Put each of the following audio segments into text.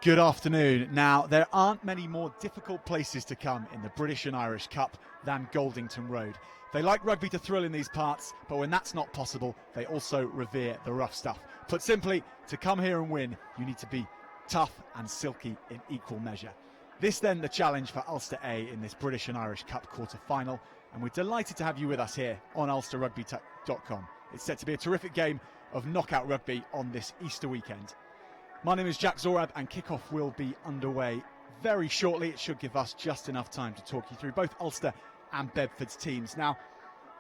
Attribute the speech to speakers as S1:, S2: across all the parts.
S1: Good afternoon. Now, there aren't many more difficult places to come in the British and Irish Cup than Goldington Road. They like rugby to thrill in these parts, but when that's not possible, they also revere the rough stuff. Put simply, to come here and win, you need to be tough and silky in equal measure. This then the challenge for Ulster A in this British and Irish Cup quarter-final, and we're delighted to have you with us here on ulsterrugby.com. It's set to be a terrific game of knockout rugby on this Easter weekend. My name is Jack Zorab and kickoff will be underway very shortly. It should give us just enough time to talk you through both Ulster and Bedford's teams. Now,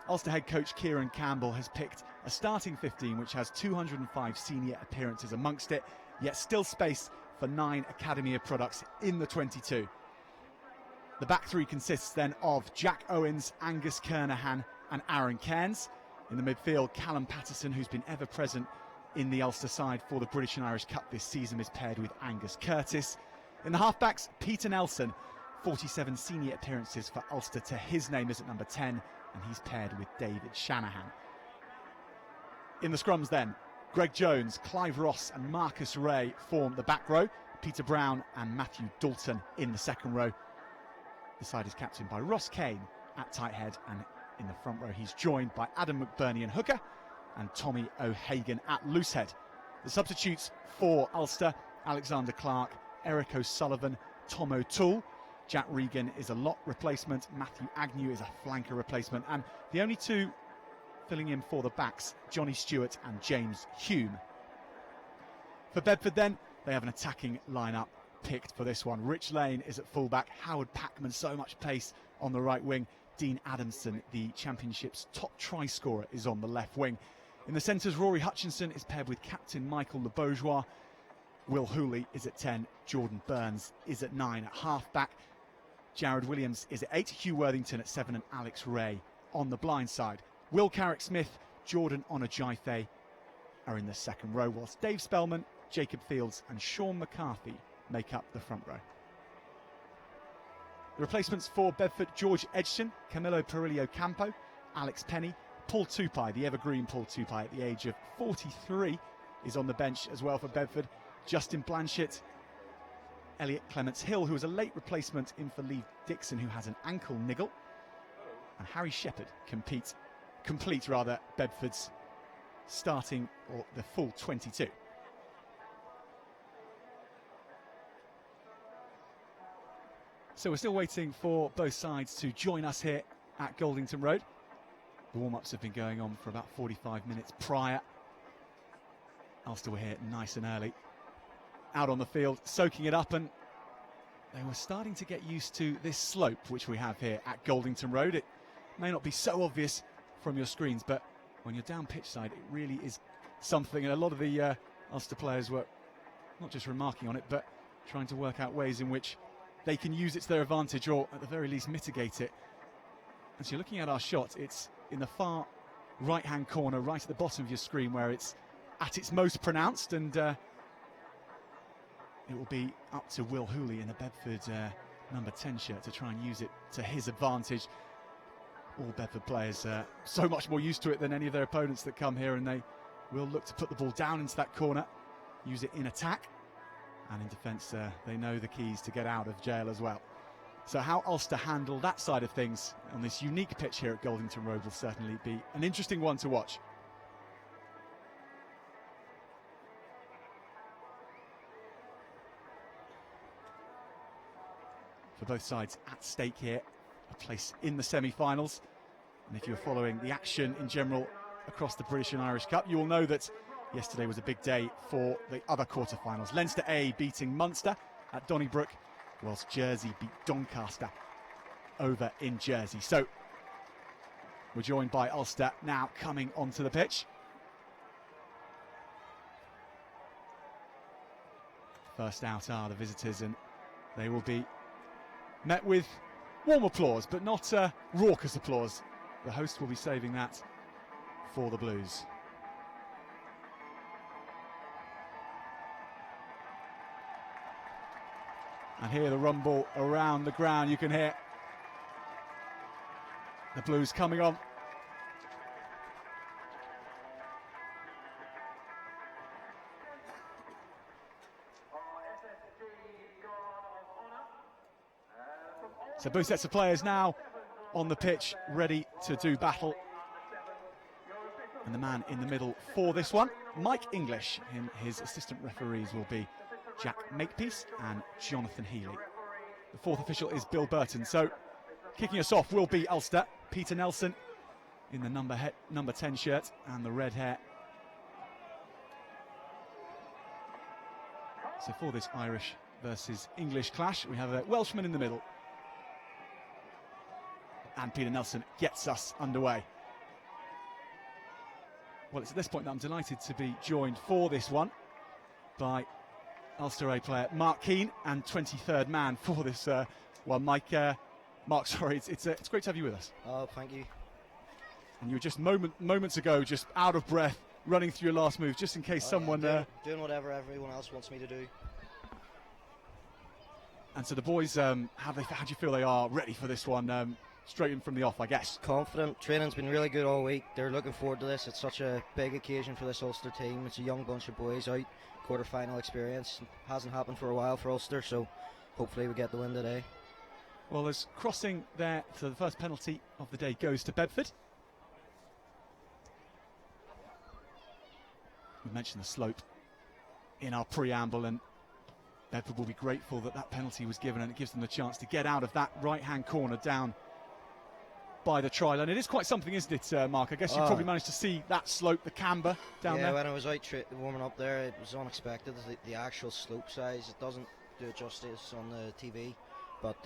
S1: Ulster head coach Kieran Campbell has picked a starting 15 which has 205 senior appearances amongst it, yet still space for 9 Academy of products in the 22. The back three consists then of Jack Owens, Angus Kernahan and Aaron Cairns. In the midfield, Callum Patterson, who's been ever present in the Ulster side for the British and Irish Cup this season, is paired with Angus Curtis. In the halfbacks, Peter Nelson, 47 senior appearances for Ulster to his name, is at number 10, and he's paired with David Shanahan. In the scrums then, Greg Jones, Clive Ross and Marcus Ray form the back row. Peter Brown and Matthew Dalton in the second row. The side is captained by Ross Kane at tight head, and in the front row he's joined by Adam McBurney and hooker and Tommy O'Hagan at loosehead. The substitutes for Ulster: Alexander Clark, Eric O'Sullivan, Tom O'Toole. Jack Regan is a lock replacement, Matthew Agnew is a flanker replacement, and the only two filling in for the backs, Johnny Stewart and James Hume. For Bedford then, they have an attacking lineup picked for this one. Rich Lane is at fullback, Howard Packman, so much pace on the right wing. Dean Adamson, the championship's top try scorer, is on the left wing. In the centres, Rory Hutchinson is paired with captain Michael LeBeaujois. Will Hooley is at 10, Jordan Burns is at 9. At half-back, Jared Williams is at 8, Hugh Worthington at 7 and Alex Ray on the blind side. Will Carrick-Smith, Jordan Onajaife are in the second row, whilst Dave Spellman, Jacob Fields and Sean McCarthy make up the front row. The replacements for Bedford: George Edgson, Camillo Perillo Campo, Alex Penny, Paul Tupai, the evergreen Paul Tupai at the age of 43 is on the bench as well for Bedford. Justin Blanchett, Elliot Clements-Hill, who was a late replacement in for Lee Dixon, who has an ankle niggle, and Harry Shepherd complete Bedford's starting, or the full 22. So we're still waiting for both sides to join us here at Goldington Road. The warm-ups have been going on for about 45 minutes prior. Ulster were here nice and early, out on the field, soaking it up, and they were starting to get used to this slope which we have here at Goldington Road. It may not be so obvious from your screens, but when you're down pitch side, it really is something. And a lot of the Ulster players were not just remarking on it, but trying to work out ways in which they can use it to their advantage, or at the very least mitigate it. And so you're looking at our shot, it's in the far right-hand corner, right at the bottom of your screen, where it's at its most pronounced, and it will be up to Will Hooley in the Bedford number 10 shirt to try and use it to his advantage. All Bedford players so much more used to it than any of their opponents that come here, and they will look to put the ball down into that corner, use it in attack, and in defence they know the keys to get out of jail as well. So how Ulster handle that side of things on this unique pitch here at Goldington Road will certainly be an interesting one to watch. For both sides at stake here, a place in the semi-finals. And if you're following the action in general across the British and Irish Cup, you will know that yesterday was a big day for the other quarter-finals. Leinster A beating Munster at Donnybrook, whilst Jersey beat Doncaster over in Jersey. So we're joined by Ulster now coming onto the pitch. First out are the visitors, and they will be met with warm applause, but not raucous applause. The host will be saving that for the Blues. And hear the rumble around the ground. You can hear the Blues coming on. So both sets of players now on the pitch, ready to do battle. And the man in the middle for this one, Mike English, and his assistant referees will be Jack Makepeace and Jonathan Healy. The fourth official is Bill Burton. So kicking us off will be Ulster, Peter Nelson in the number 10 shirt and the red hair. So for this Irish versus English clash, we have a Welshman in the middle. And Peter Nelson gets us underway. Well, it's at this point that I'm delighted to be joined for this one by Ulster A player Mark Keane and 23rd man for this one. Mark, sorry, it's great to have you with us.
S2: Oh, thank you.
S1: And you were just moments ago just out of breath, running through your last move, just in case someone...
S2: Doing whatever everyone else wants me to do.
S1: And so the boys, how do you feel they are ready for this one? Straight in from the off, I guess.
S2: Confident. Training's been really good all week. They're looking forward to this. It's such a big occasion for this Ulster team. It's a young bunch of boys out, quarter-final experience. Hasn't happened for a while for Ulster, so hopefully we get the win today.
S1: Well, as crossing there, so the first penalty of the day goes to Bedford. We mentioned the slope in our preamble, and Bedford will be grateful that that penalty was given, and it gives them the chance to get out of that right-hand corner down by the try line. It is quite something, isn't it, Mark? I guess you probably managed to see that slope, the camber down there.
S2: Yeah, when I was out warming up there, it was unexpected. The actual slope size, it doesn't do it justice on the TV. But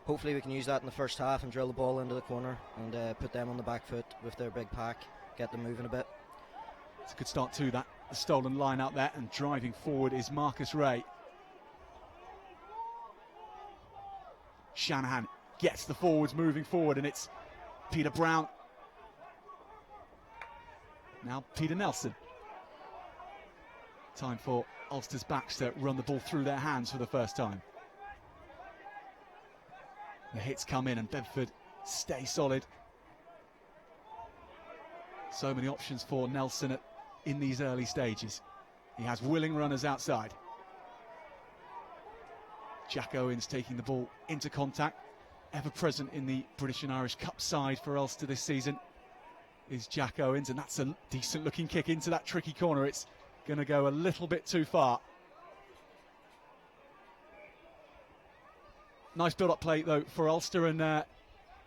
S2: hopefully we can use that in the first half and drill the ball into the corner and put them on the back foot with their big pack, get them moving a bit.
S1: It's a good start to that. The stolen line out there, and driving forward is Marcus Ray. Shanahan gets the forwards moving forward, and it's Peter Brown. Now Peter Nelson. Time for Ulster's backs to run the ball through their hands for the first time. The hits come in and Bedford stay solid. So many options for Nelson in these early stages. He has willing runners outside. Jack Owens taking the ball into contact. Ever present in the British and Irish Cup side for Ulster this season is Jack Owens, and that's a decent looking kick into that tricky corner. It's going to go a little bit too far. Nice build-up play though for Ulster, and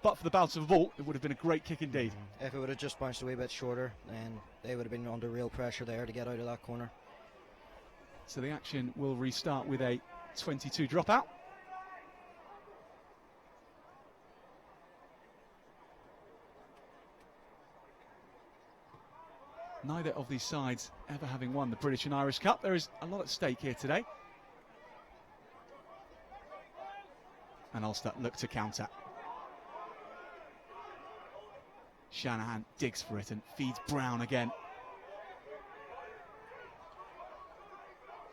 S1: but for the bounce of the ball, it would have been a great kick indeed.
S2: If it would have just bounced a wee bit shorter, then they would have been under real pressure there to get out of that corner.
S1: So the action will restart with a 22 dropout. Neither of these sides ever having won the British and Irish Cup. There is a lot at stake here today. And Ulster look to counter. Shanahan digs for it and feeds Brown again.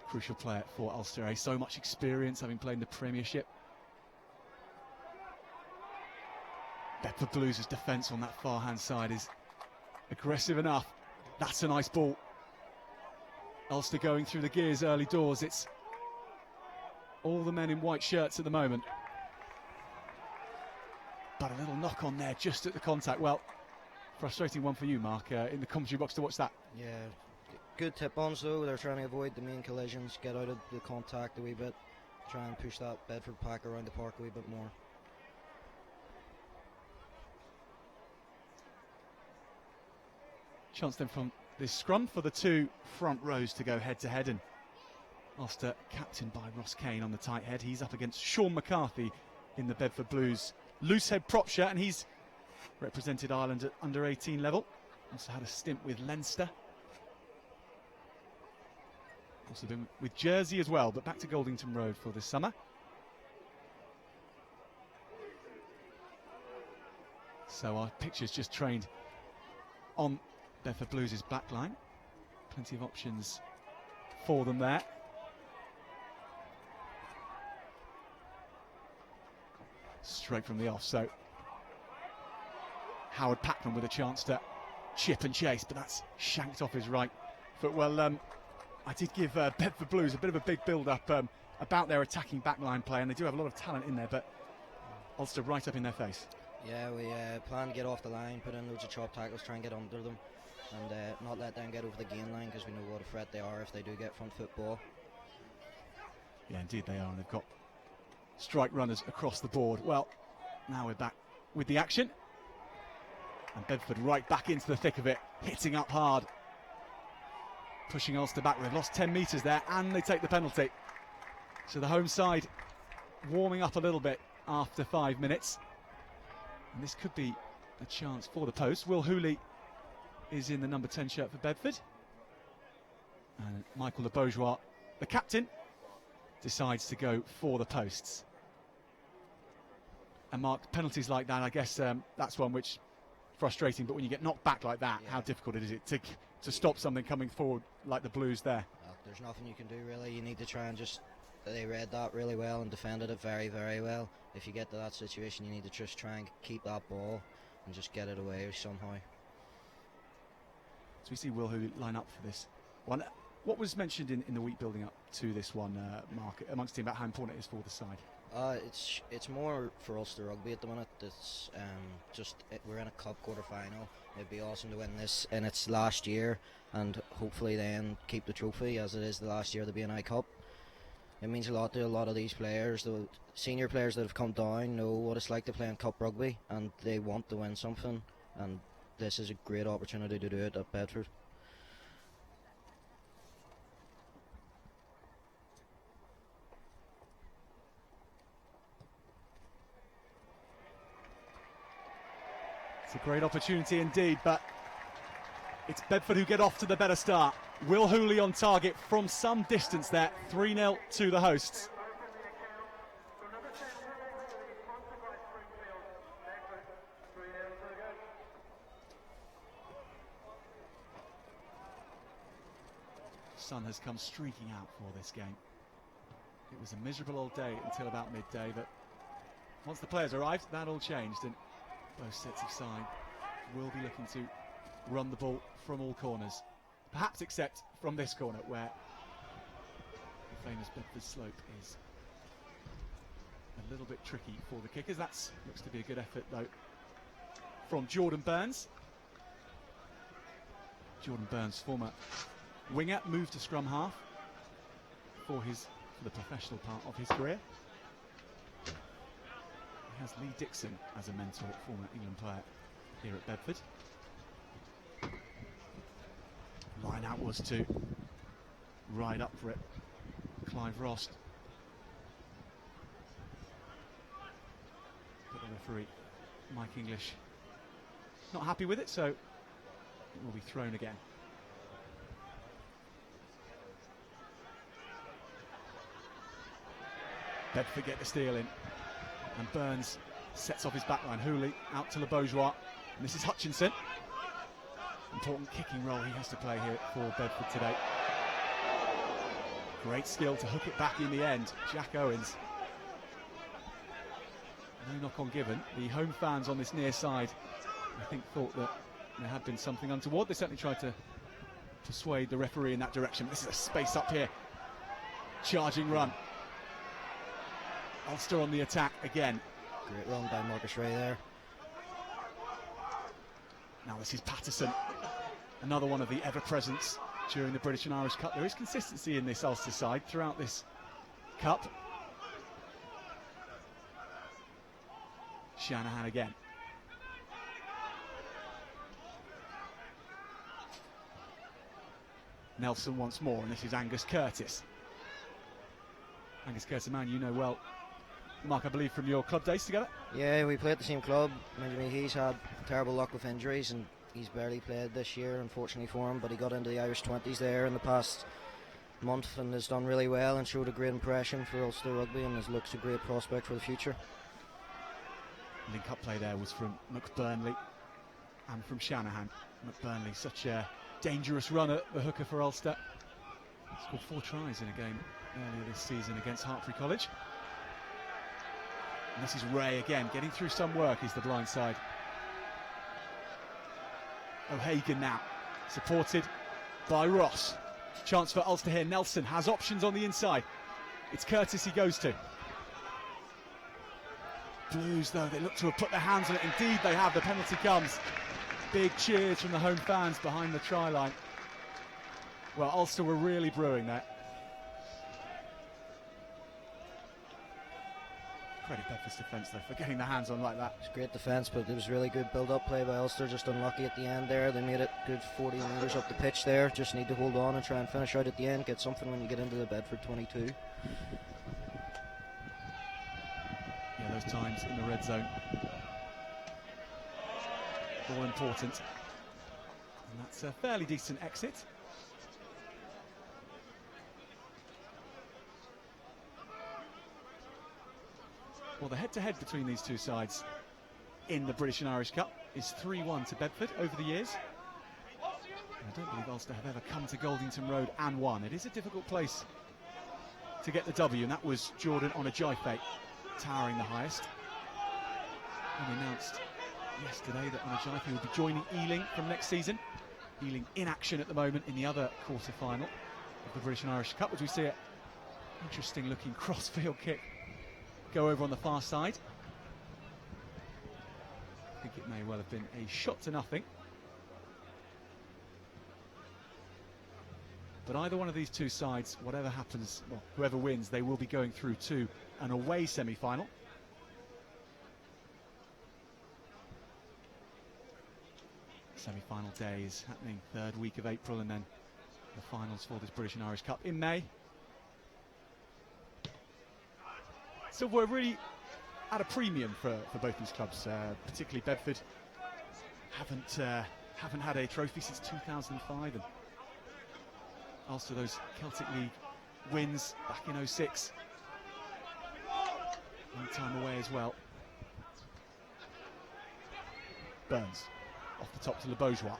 S1: Crucial player for Ulster, so much experience having played in the Premiership. Bedford Blues' defence on that far hand side is aggressive enough. That's a nice ball. Ulster going through the gears early doors. It's all the men in white shirts at the moment. But a little knock on there just at the contact. Well, frustrating one for you, Mark, in the commentary box to watch that.
S2: Yeah, good tip-ons though. They're trying to avoid the main collisions, get out of the contact a wee bit, try and push that Bedford pack around the park a wee bit more.
S1: Chance then from this scrum for the two front rows to go head-to-head, and Ulster captained by Ross Kane on the tight head. He's up against Sean McCarthy in the Bedford Blues loose head prop shirt, and he's represented Ireland at under 18 level. Also had a stint with Leinster. Also been with Jersey as well, but back to Goldington Road for this summer. So our picture's just trained on Bedford Blues' back line. Plenty of options for them there. Straight from the off, so Howard Packman with a chance to chip and chase, but that's shanked off his right foot. Well, I did give Bedford Blues a bit of a big build-up about their attacking backline play, and they do have a lot of talent in there, but Ulster right up in their face.
S2: Yeah, we plan to get off the line, put in loads of chop tackles, try and get under them, and not let them get over the gain line, because we know what a threat they are if they do get front foot ball.
S1: Yeah, indeed they are, and they've got strike runners across the board. Well, now we're back with the action. And Bedford right back into the thick of it, hitting up hard. Pushing Ulster back. They've lost 10 metres there, and they take the penalty. So the home side warming up a little bit after 5 minutes. And this could be a chance for the post. Will Hooley is in the number 10 shirt for Bedford. And Michael Le Bourgeois, the captain, decides to go for the posts. And Mark, penalties like that, I guess that's one which frustrating, but when you get knocked back like that, how difficult is it to stop something coming forward like the Blues there?
S2: Well, there's nothing you can do really. You need to try and just, they read that really well and defended it very, very well. If you get to that situation, you need to just try and keep that ball and just get it away somehow.
S1: So we see Will Hooley line up for this one. What was mentioned in the week building up to this one, Mark, amongst the team about how important it is for the side?
S2: It's more for Ulster Rugby at the minute. It's we're in a cup quarter final. It'd be awesome to win this in its last year, and hopefully then keep the trophy, as it is the last year of the BNI Cup. It means a lot to a lot of these players. The senior players that have come down know what it's like to play in cup rugby, and they want to win something, and this is a great opportunity to do it at Bedford.
S1: It's a great opportunity indeed, but it's Bedford who get off to the better start. Will Hooley on target from some distance there, 3-0 to the hosts. Sun has come streaking out for this game. It was a miserable old day until about midday, but once the players arrived, that all changed, and both sets of side will be looking to run the ball from all corners. Perhaps except from this corner, where the famous Bedford slope is a little bit tricky for the kickers. That looks to be a good effort, though, from Jordan Burns. Jordan Burns, former winger, moved to scrum half for the professional part of his career. He has Lee Dixon as a mentor, former England player here at Bedford. Line out was to ride up for it, Clive Rost. But the referee, Mike English, not happy with it, so it will be thrown again. Bedford get the steal in, and Burns sets off his backline. Hooley out to Le Bourgeois, and this is Hutchinson. Important kicking role he has to play here for Bedford today. Great skill to hook it back in the end. Jack Owens. No knock on given. The home fans on this near side, I think, thought that there had been something untoward. They certainly tried to persuade the referee in that direction. This is a space up here. Charging run. Ulster on the attack again.
S2: Great run by Marcus Ray there.
S1: Now this is Patterson, another one of the ever-presents during the British and Irish Cup. There is consistency in this Ulster side throughout this Cup. Shanahan again. Nelson once more, and this is Angus Curtis. Angus Curtis, a man you know well, Mark, I believe from your club days together.
S2: Yeah, we play at the same club. He's had terrible luck with injuries, and he's barely played this year, unfortunately for him, but he got into the Irish 20s there in the past month and has done really well and showed a great impression for Ulster Rugby, and looks a great prospect for the future.
S1: Link-up play there was from McBurnley and from Shanahan. McBurnley, such a dangerous run at the hooker for Ulster. Scored 4 tries in a game earlier this season against Hartpury College. And this is Ray again, getting through some work is the blind side. O'Hagan now, supported by Ross. Chance for Ulster here. Nelson has options on the inside. It's Curtis he goes to. Blues, though, they look to have put their hands on it. Indeed, they have. The penalty comes. Big cheers from the home fans behind the try line. Well, Ulster were really brewing there. Credit Bedford's defence, though, for getting their hands on like that.
S2: It's great defence, but it was really good build-up play by Ulster. Just unlucky at the end there. They made it good 40 metres up the pitch there. Just need to hold on and try and finish out at the end. Get something when you get into the Bedford 22.
S1: Yeah, those times in the red zone. All important. And that's a fairly decent exit. Well, the head-to-head between these two sides in the British and Irish Cup is 3-1 to Bedford over the years. And I don't believe Ulster have ever come to Goldington Road and won. It is a difficult place to get the W, and that was Jordan on a Jaife, towering the highest. And announced yesterday that on a Jaife will be joining Ealing from next season. Ealing in action at the moment in the other quarter-final of the British and Irish Cup, as we see an interesting-looking cross-field kick go over on the far side. I think it may well have been a shot to nothing. But either one of these two sides, whatever happens, well, whoever wins, they will be going through to an away semi-final. Semi-final day is happening 3rd week of April, and then the finals for this British and Irish Cup in May. So we're really at a premium for both these clubs, particularly Bedford. Haven't had a trophy since 2005, and Ulster those Celtic League wins back in 06. One time away as well. Burns off the top to Le Bourgeois.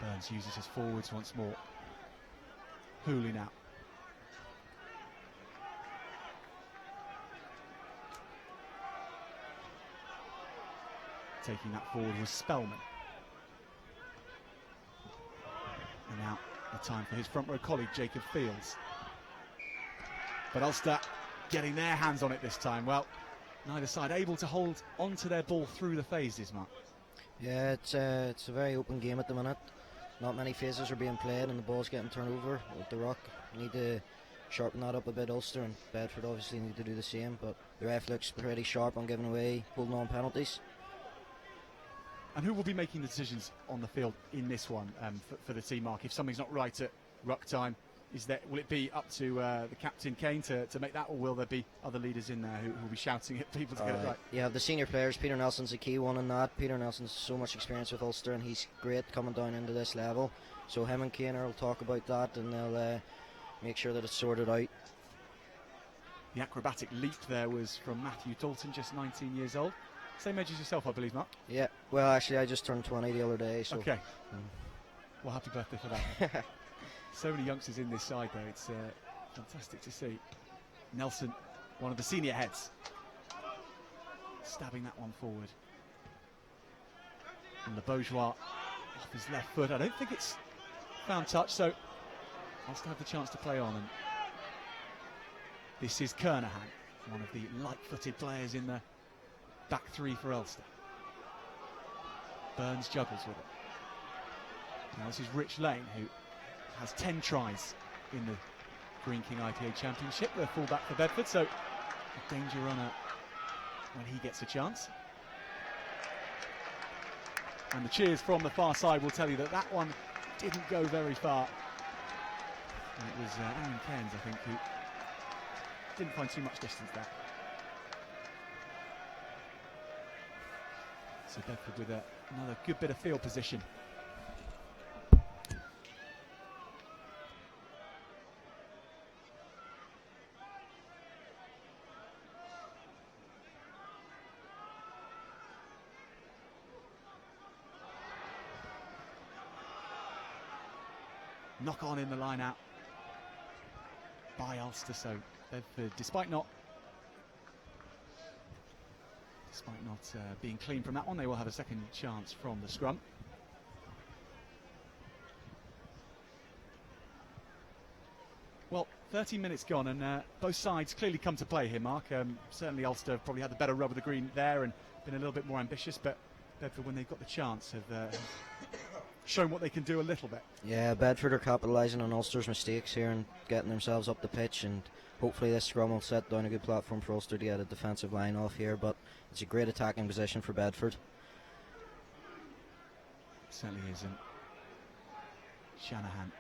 S1: Burns uses his forwards once more. Hooley now. Taking that forward was Spellman. And now the time for his front row colleague, Jacob Fields. But Ulster getting their hands on it this time. Well, neither side able to hold onto their ball through the phases, Mark.
S2: Yeah, it's a very open game at the minute. Not many phases are being played and the ball's getting turned over with the ruck. Need to sharpen that up a bit, Ulster, and Bedford obviously need to do the same, but the ref looks pretty sharp on giving away, holding on penalties.
S1: And who will be making the decisions on the field in this one for the team, Mark? If something's not right at ruck time, will it be up to the captain Kane to make that, or will there be other leaders in there who will be shouting at people to get it right?
S2: Yeah, the senior players. Peter Nelson's a key one in that. Peter Nelson's so much experience with Ulster, and he's great coming down into this level. So him and Kane will talk about that, and they'll make sure that it's sorted out.
S1: The acrobatic leap there was from Matthew Dalton, just 19 years old. Same age as yourself, I believe, Mark.
S2: Yeah, well, actually, I just turned 20 the other day. So.
S1: Okay. Well, happy birthday for that. So many youngsters in this side, though. It's fantastic to see. Nelson, one of the senior heads, stabbing that one forward. And Le Bourgeois off his left foot. I don't think it's found touch, so I'll still have the chance to play on. And this is Kernahan, one of the light-footed players in the back three for Ulster. Burns juggles with it. Now this is Rich Lane, who has 10 tries in the Green King IPA Championship, the fullback for Bedford, so a danger runner when he gets a chance. And the cheers from the far side will tell you that that one didn't go very far. And it was Aaron Cairns, I think, who didn't find too much distance there. So Bedford with another good bit of field position. Knock on in the line out by Ulster, so Bedford, despite not being clean from that one, they will have a second chance from the scrum. 13 minutes gone, and both sides clearly come to play here, Mark. Certainly Ulster have probably had the better rub of the green there and been a little bit more ambitious, but Bedford, when they've got the chance, have shown what they can do a little bit.
S2: Yeah, Bedford are capitalising on Ulster's mistakes here and getting themselves up the pitch, and hopefully this scrum will set down a good platform for Ulster to get a defensive line off here, but it's a great attacking position for Bedford.
S1: It certainly is, and Shanahan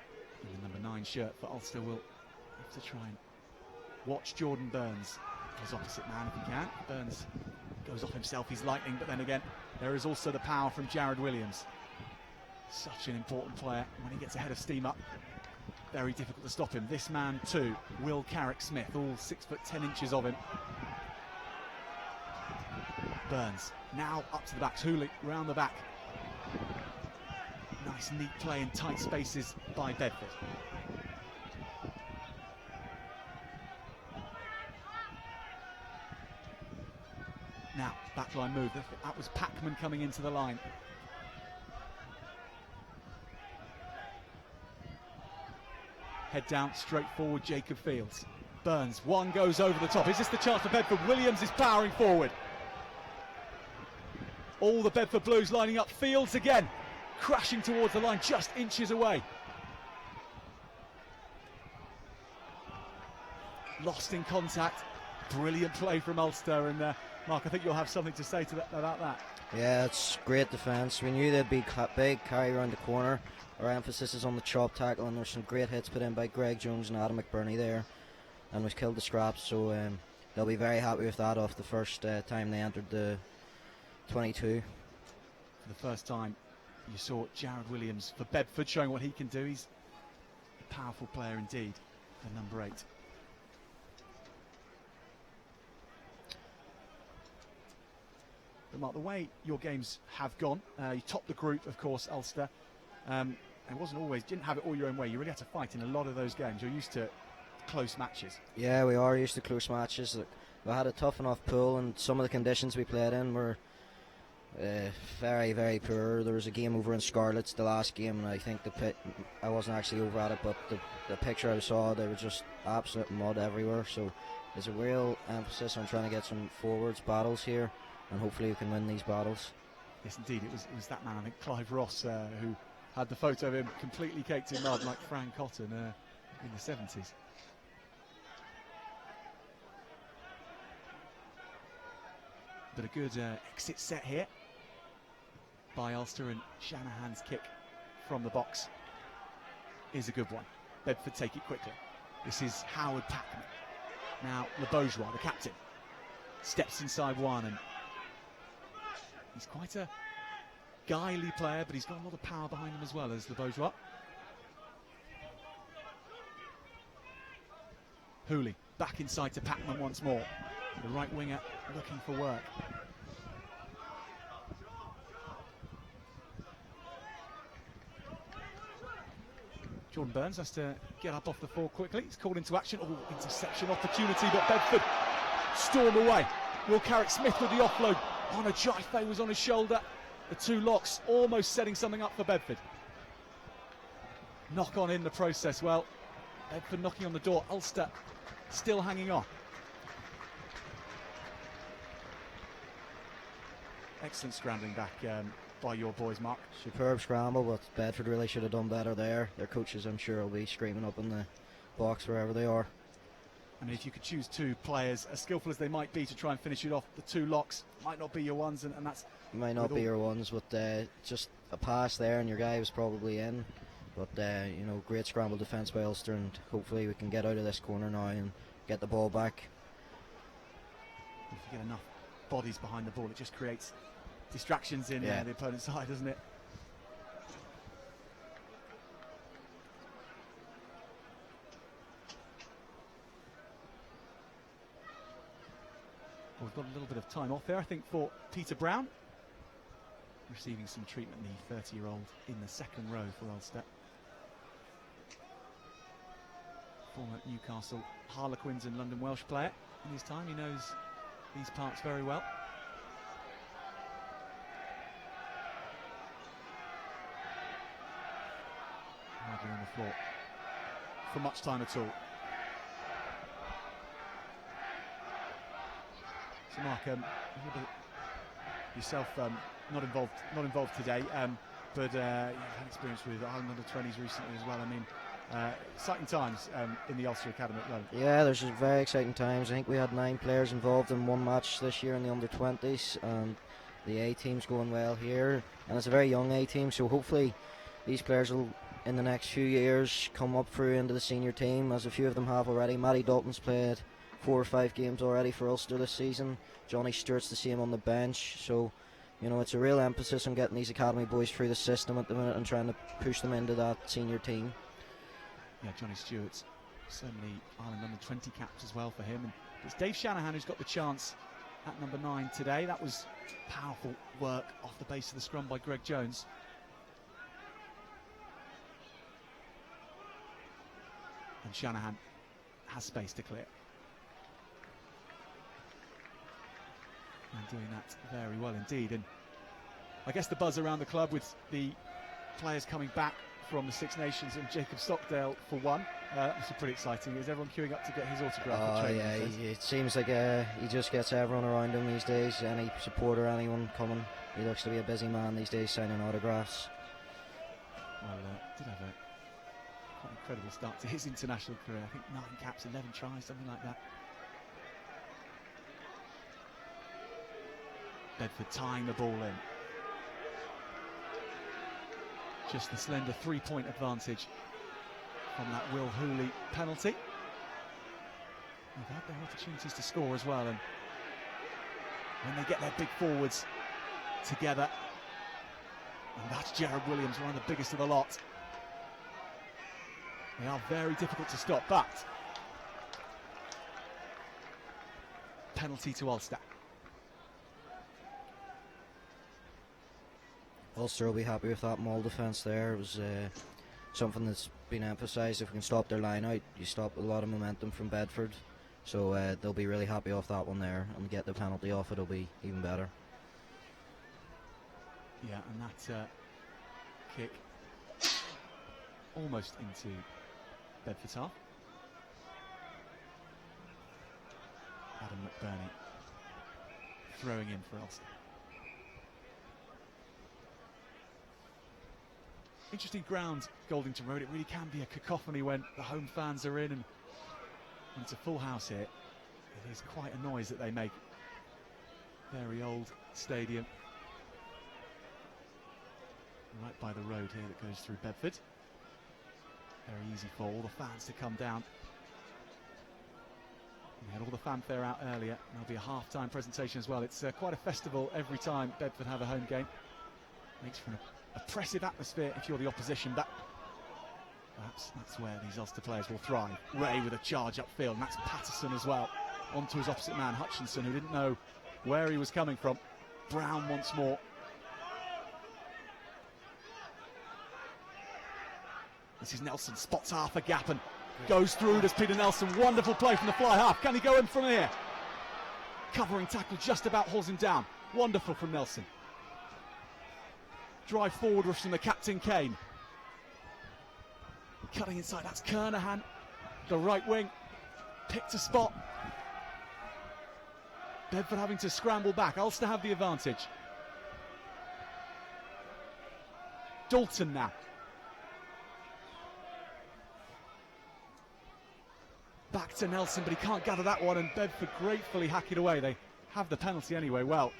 S1: in the number 9 shirt for Ulster will have to try and watch Jordan Burns, his opposite man if he can. Burns goes off himself, he's lightning, but then again there is also the power from Jared Williams. Such an important player. When he gets ahead of steam up, very difficult to stop him. This man too, Will Carrick-Smith, all 6'10" of him. Burns now up to the back, Hooley round the back. Nice neat play in tight spaces by Bedford. Now, backline move. That was Packman coming into the line. Head down, straight forward, Jacob Fields. Burns, one goes over the top. Is this the chance for Bedford? Williams is powering forward. All the Bedford Blues lining up. Fields again, crashing towards the line, just inches away. Lost in contact. Brilliant play from Ulster, and Mark, I think you'll have something to say to that, about that.
S2: Yeah, it's great defence. We knew they'd be big, carry around the corner. Our emphasis is on the chop tackle, and there's some great hits put in by Greg Jones and Adam McBurney there, and we've killed the scraps, so they'll be very happy with that off the first time they entered the 22.
S1: For the first time you saw Jared Williams for Bedford showing what he can do. He's a powerful player indeed, the number 8. But Mark, the way your games have gone, you topped the group, of course, Ulster. It wasn't always, didn't have it all your own way. You really had to fight in a lot of those games. You're used to close matches. Yeah,
S2: we are used to close matches. Look, we had a tough enough pool, and some of the conditions we played in were very, very poor. There was a game over in Scarlets, the last game, and I think I wasn't actually over at it, but the picture I saw, there was just absolute mud everywhere. So there's a real emphasis on trying to get some forwards battles here, and hopefully we can win these battles.
S1: Yes, indeed. It was that man, I think, Clive Ross, who had the photo of him completely caked in mud like Frank Cotton in the 70s. But a good exit set here by Ulster, and Shanahan's kick from the box is a good one. Bedford take it quickly. This is Howard Packman. Now Le Bourgeois, the captain, steps inside one, and he's quite a Guily player, but he's got a lot of power behind him as well as the Bourgeois. Hooley back inside to Packman once more. The right winger looking for work. Jordan Burns has to get up off the floor quickly. He's called into action. Oh, interception opportunity, but Bedford storm away. Will Carrick-Smith with the offload. On a Jaife was on his shoulder. The two locks almost setting something up for Bedford. Knock on in the process. Well, Bedford knocking on the door. Ulster still hanging on. Excellent scrambling back by your boys, Mark.
S2: Superb scramble, but Bedford really should have done better there. Their coaches, I'm sure, will be screaming up in the box wherever they are.
S1: I mean, if you could choose two players, as skillful as they might be, to try and finish it off, the two locks might not be your ones, and that's...
S2: Might not be your ones, but just a pass there and your guy was probably in. But, you know, great scramble defence by Ulster, and hopefully we can get out of this corner now and get the ball back.
S1: If you get enough bodies behind the ball, it just creates distractions in the opponent's side, doesn't it? Well, we've got a little bit of time off there, I think, for Peter Brown, receiving some treatment, the 30-year-old in the second row for Ulster. Former Newcastle Harlequins and London Welsh player in his time. He knows these parts very well. Hardly on the floor for much time at all. So Mark, yourself not involved today, but you've had experience with Ireland under-20s recently as well. I mean, exciting times in the Ulster Academy at the moment.
S2: Yeah, there's just very exciting times. I think we had 9 players involved in one match this year in the under-20s, and the A team's going well here, and it's a very young A team, so hopefully these players will in the next few years come up through into the senior team, as a few of them have already. Matty Dalton's played 4 or 5 games already for Ulster this season. Johnny Stewart's the same on the bench, so you know, it's a real emphasis on getting these academy boys through the system at the minute and trying to push them into that senior team.
S1: Yeah, Johnny Stewart's certainly Ireland under 20 caps as well for him. And it's Dave Shanahan who's got the chance at number 9 today. That was powerful work off the base of the scrum by Greg Jones. And Shanahan has space to clear. And doing that very well indeed. And I guess the buzz around the club with the players coming back from the Six Nations and Jacob Stockdale for one. This is pretty exciting. Is everyone queuing up to get his autograph?
S2: Yeah, it seems like he just gets everyone around him these days. Any supporter, anyone coming, he looks to be a busy man these days signing autographs.
S1: Well, did have a quite incredible start to his international career. I think 9 caps, 11 tries, something like that. Bedford tying the ball in. Just the slender 3-point advantage from that Will Hooley penalty. They've had their opportunities to score as well, and when they get their big forwards together, and that's Jared Williams, one of the biggest of the lot, they are very difficult to stop, but penalty to Ulster.
S2: Ulster will be happy with that maul defence there. It was something that's been emphasised. If we can stop their line out, you stop a lot of momentum from Bedford. So they'll be really happy off that one there, and get the penalty off, it'll be even better.
S1: Yeah, and that kick almost into Bedford's half. Adam McBurney throwing in for Ulster. Interesting ground, Goldington Road. It really can be a cacophony when the home fans are in, and when it's a full house here, it is quite a noise that they make. Very old stadium. Right by the road here that goes through Bedford. Very easy for all the fans to come down. We had all the fanfare out earlier. There'll be a half-time presentation as well. It's quite a festival every time Bedford have a home game. Makes for an oppressive atmosphere if you're the opposition, but perhaps that's where these Ulster players will thrive. Ray with a charge upfield, and that's Patterson as well. Onto his opposite man, Hutchinson, who didn't know where he was coming from. Brown once more. This is Nelson, spots half a gap and goes through. Does Peter Nelson, wonderful play from the fly half. Can he go in from here? Covering tackle just about hauls him down. Wonderful from Nelson. Drive forward rush from the captain, Kane. Cutting inside, that's Kernahan. The right wing, picked a spot. Bedford having to scramble back. Ulster have the advantage. Dalton now. Back to Nelson, but he can't gather that one, and Bedford gratefully hack it away. They have the penalty anyway. Well,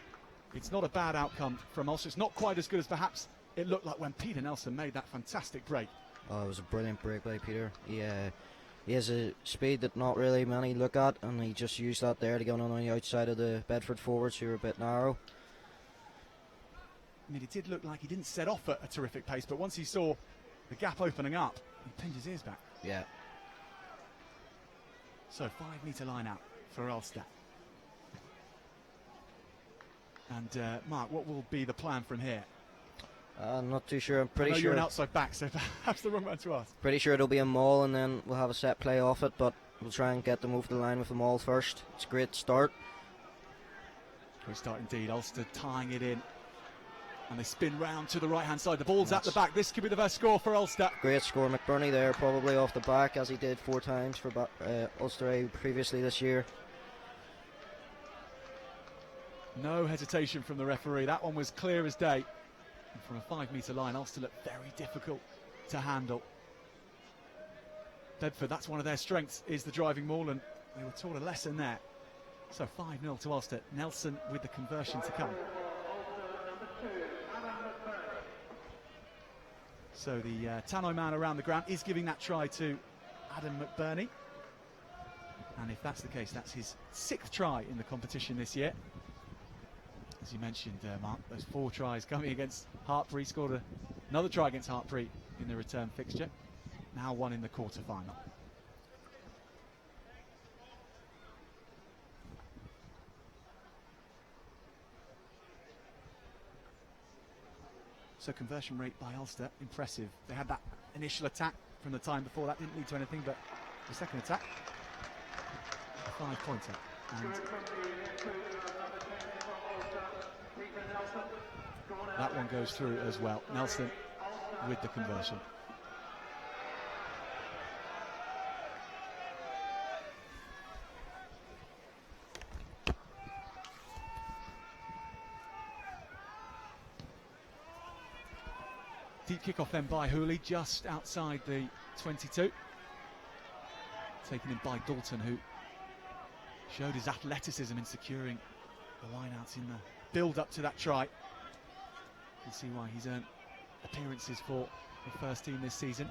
S1: it's not a bad outcome from Ulster. It's not quite as good as perhaps it looked like when Peter Nelson made that fantastic break.
S2: Oh, it was a brilliant break by Peter. He has a speed that not really many look at, and he just used that there to get on the outside of the Bedford forwards, who were a bit narrow.
S1: I mean, it did look like he didn't set off at a terrific pace, but once he saw the gap opening up, he pinned his ears back.
S2: Yeah.
S1: So 5-metre line out for Ulster. And Mark, what will be the plan from here?
S2: I'm not too sure. I'm pretty
S1: I know
S2: sure
S1: you're an outside back, so perhaps the wrong man to ask.
S2: Pretty sure it'll be a maul, and then we'll have a set play off it, but we'll try and get them over the line with the maul first. It's a great start.
S1: Great start indeed. Ulster tying it in. And they spin round to the right-hand side. The ball's at the back. This could be the best score for Ulster.
S2: Great score. McBurney there, probably off the back, as he did 4 times for Ulster A previously this year.
S1: No hesitation from the referee. That one was clear as day. And from a 5 metre line, Ulster looked very difficult to handle. Bedford, that's one of their strengths, is the driving maul, and they were taught a lesson there. So 5-0 to Ulster. Nelson with the conversion to come. So the Tannoy man around the ground is giving that try to Adam McBurney. And if that's the case, that's his 6th try in the competition this year. As you mentioned, Mark, those 4 tries coming against Hartpury. Scored another try against Hartpury in the return fixture. Now one in the quarter-final. So conversion rate by Ulster, impressive. They had that initial attack from the time before. That didn't lead to anything, but the second attack, a 5-pointer. And that one goes through as well. Nelson with the conversion. Deep kickoff then by Hooley, just outside the 22. Taken in by Dalton, who showed his athleticism in securing the lineouts in the build-up to that try. You can see why he's earned appearances for the first team this season.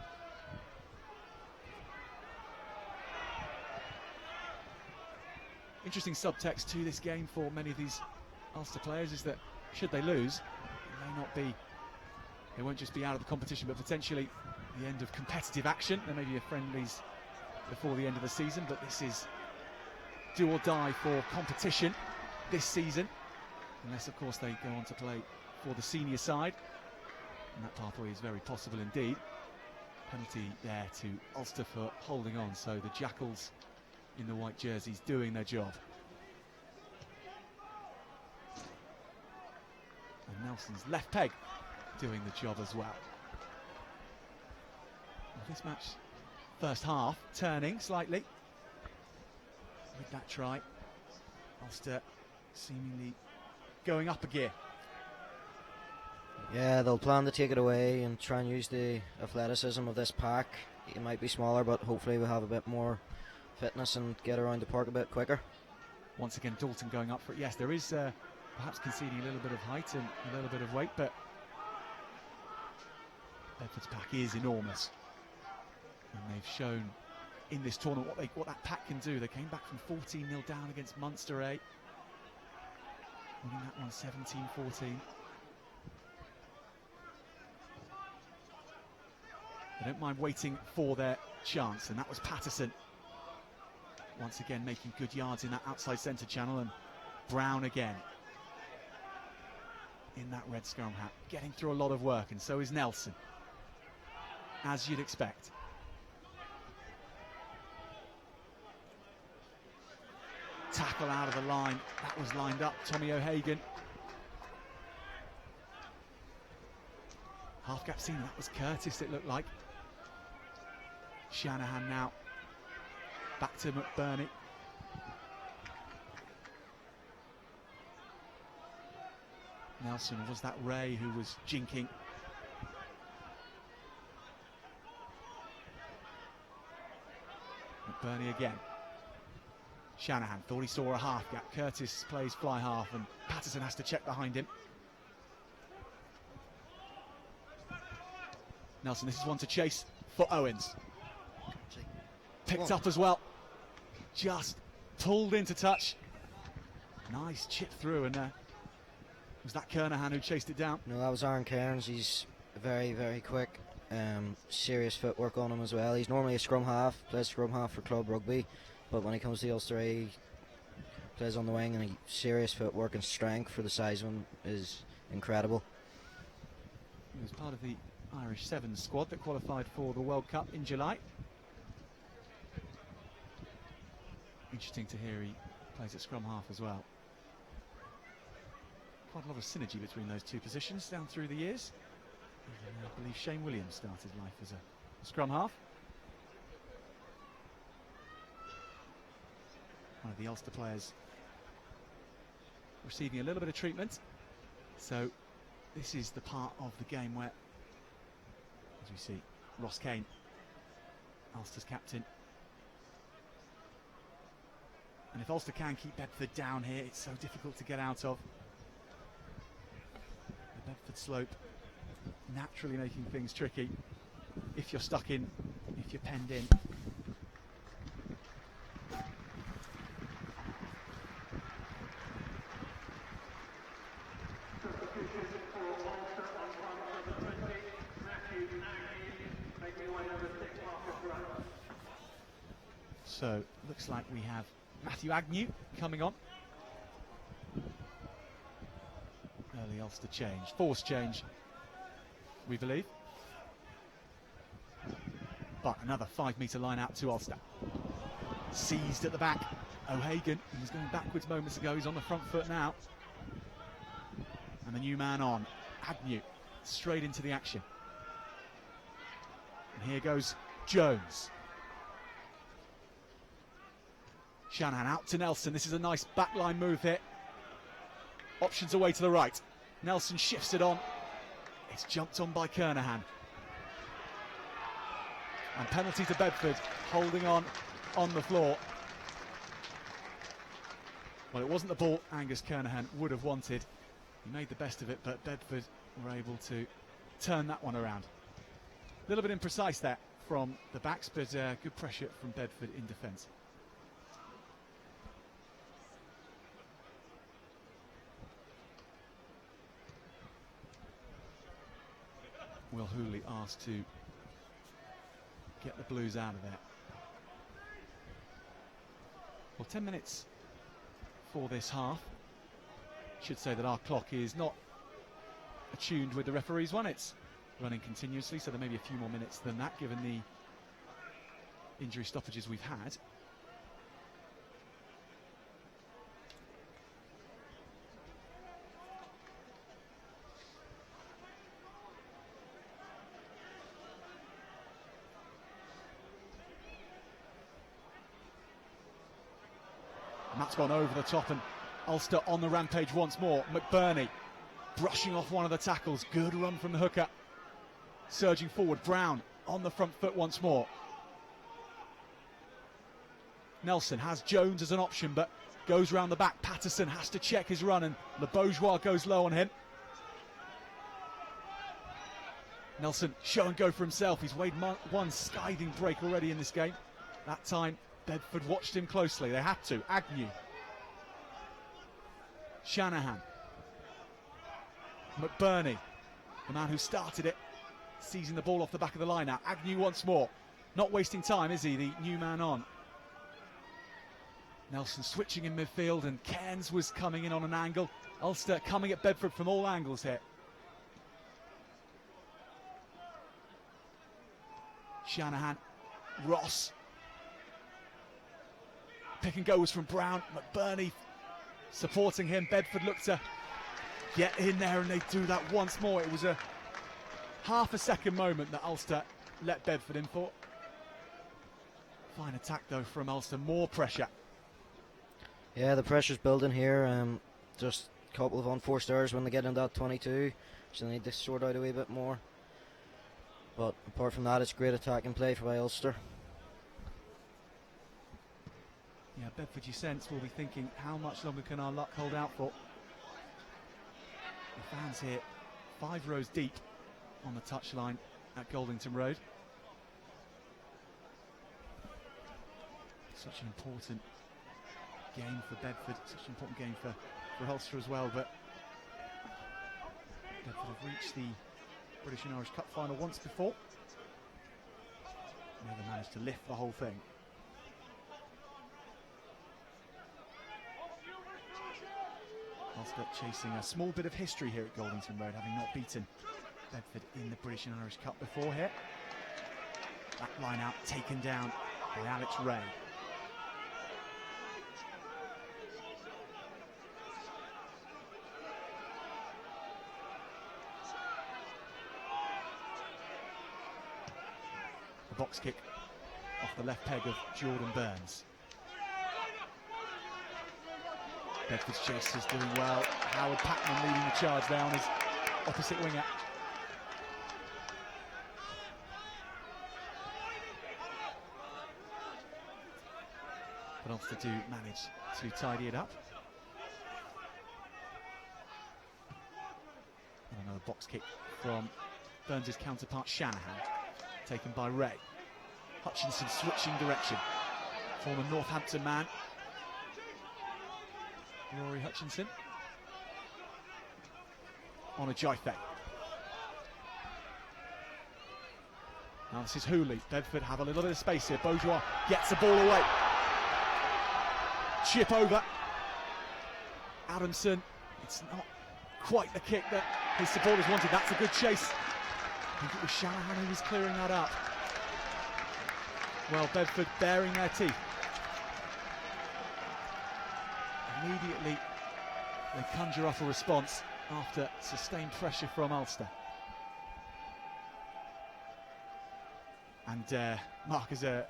S1: Interesting subtext to this game for many of these Ulster players is that should they lose, it may not be, they won't just be out of the competition, but potentially the end of competitive action. There may be a friendlies before the end of the season, but this is do or die for competition this season, unless of course they go on to play for the senior side, and that pathway is very possible indeed. Penalty there to Ulster for holding on, so the Jackals in the white jerseys doing their job. And Nelson's left peg doing the job as well. Well, this match, first half, turning slightly with that try. Ulster seemingly going up a gear.
S2: Yeah, they'll plan to take it away and try and use the athleticism of this pack. It might be smaller, but hopefully we'll have a bit more fitness and get around the park a bit quicker.
S1: Once again, Dalton going up for it. Yes, there is perhaps conceding a little bit of height and a little bit of weight, but Bedford's pack is enormous, and they've shown in this tournament what that pack can do. They came back from 14-0 down against Munster, winning that one 17-14. They don't mind waiting for their chance, and that was Patterson once again making good yards in that outside centre channel, and Brown again in that red scrum hat, getting through a lot of work, and so is Nelson, as you'd expect. Tackle out of the line, that was lined up, Tommy O'Hagan. Half gap seen, that was Curtis, it looked like. Shanahan now, back to McBurney. Nelson, was that Ray who was jinking? McBurney again. Shanahan thought he saw a half gap. Curtis plays fly half, and Patterson has to check behind him. Nelson, this is one to chase for Owens. Picked up as well. Just pulled into touch. Nice chip through, and was that Kernahan who chased it down?
S2: No, that was Aaron Cairns. He's very, very quick. Serious footwork on him as well. He's normally a scrum half, plays scrum half for club rugby, but when he comes to the Ulster A, he plays on the wing, and serious footwork and strength for the size of him is incredible.
S1: He was part of the Irish Sevens squad that qualified for the World Cup in July. Interesting to hear he plays at scrum half as well. Quite a lot of synergy between those two positions down through the years. And I believe Shane Williams started life as a scrum half. One of the Ulster players receiving a little bit of treatment. So this is the part of the game where, as we see, Ross Kane, Ulster's captain. And if Ulster can keep Bedford down here, it's so difficult to get out of. The Bedford slope naturally making things tricky if you're stuck in, if you're penned in. So looks like we have Matthew Agnew coming on. Early Ulster change, forced change, we believe. But another 5 metre line out to Ulster. Seized at the back. O'Hagan, he was going backwards moments ago, he's on the front foot now. And the new man on, Agnew, straight into the action. And here goes Jones. Shanahan out to Nelson. This is a nice backline move here. Options away to the right. Nelson shifts it on. It's jumped on by Kernahan. And penalty to Bedford, holding on the floor. Well, it wasn't the ball Angus Kernahan would have wanted. He made the best of it, but Bedford were able to turn that one around. A little bit imprecise there from the backs, but good pressure from Bedford in defence. Will Hooley asked to get the Blues out of there. Well, 10 minutes for this half. Should say that our clock is not attuned with the referee's one. It's running continuously, so there may be a few more minutes than that given the injury stoppages we've had. And that's gone over the top, and Ulster on the rampage once more. McBurney brushing off one of the tackles. Good run from the hooker. Surging forward. Brown on the front foot once more. Nelson has Jones as an option, but goes round the back. Patterson has to check his run, and Le Bourgeois goes low on him. Nelson show and go for himself. He's weighed one scathing break already in this game. That time Bedford watched him closely. They had to. Agnew. Shanahan. McBurney, the man who started it, seizing the ball off the back of the line now. Agnew once more. Not wasting time, is he? The new man on. Nelson switching in midfield, and Cairns was coming in on an angle. Ulster coming at Bedford from all angles here. Shanahan. Ross. Pick and go was from Brown. McBurney supporting him. Bedford looked to get in there, and they do that once more. It was a half a second moment that Ulster let Bedford in for. Fine attack though from Ulster. More pressure.
S2: Yeah, the pressure's building here. Just a couple of unforced errors when they get in that 22, so they need to sort out a wee bit more. But apart from that, it's great attacking play by Ulster.
S1: Yeah, Bedford, you sense, will be thinking, how much longer can our luck hold out for? The fans here, 5 rows deep on the touchline at Goldington Road. Such an important game for Bedford, such an important game for Ulster as well, but Bedford have reached the British and Irish Cup final once before. Never managed to lift the whole thing. Ulster chasing a small bit of history here at Goldington Road, having not beaten Bedford in the British and Irish Cup before here. That line out taken down by Alex Ray. A box kick off the left peg of Jordan Burns. Bedford's chase is doing well. Howard Packman leading the charge there on his opposite winger. But Ulster do manage to tidy it up. And another box kick from Burns' counterpart Shanahan, taken by Ray. Hutchinson switching direction. Former Northampton man, Rory Hutchinson. On a Jaife. Now this is Hooley. Bedford have a little bit of space here. Bourgeois gets the ball away. Chip over. Adamson. It's not quite the kick that his supporters wanted. That's a good chase. I think it was Shanahan who was clearing that up. Well, Bedford baring their teeth. Immediately they conjure up a response after sustained pressure from Ulster. And Mark, as a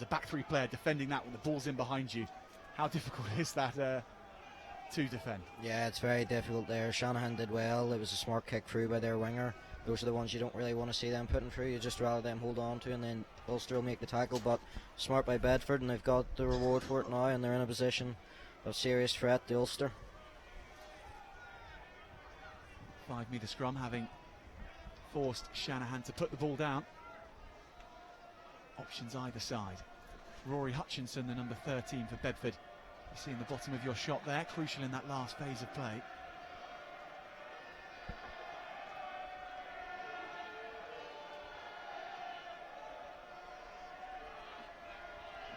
S1: back three player defending that when the ball's in behind you, how difficult is that to defend? Yeah,
S2: it's very difficult there. Shanahan did well. It was a smart kick through by their winger. Those are the ones you don't really want to see them putting through. You just rather them hold on to, and then Ulster will make the tackle. But smart by Bedford, and they've got the reward for it now, and they're in a position of serious threat to Ulster.
S1: 5-metre scrum, having forced Shanahan to put the ball down. Options either side. Rory Hutchinson, the number 13 for Bedford. You see in the bottom of your shot there, crucial in that last phase of play.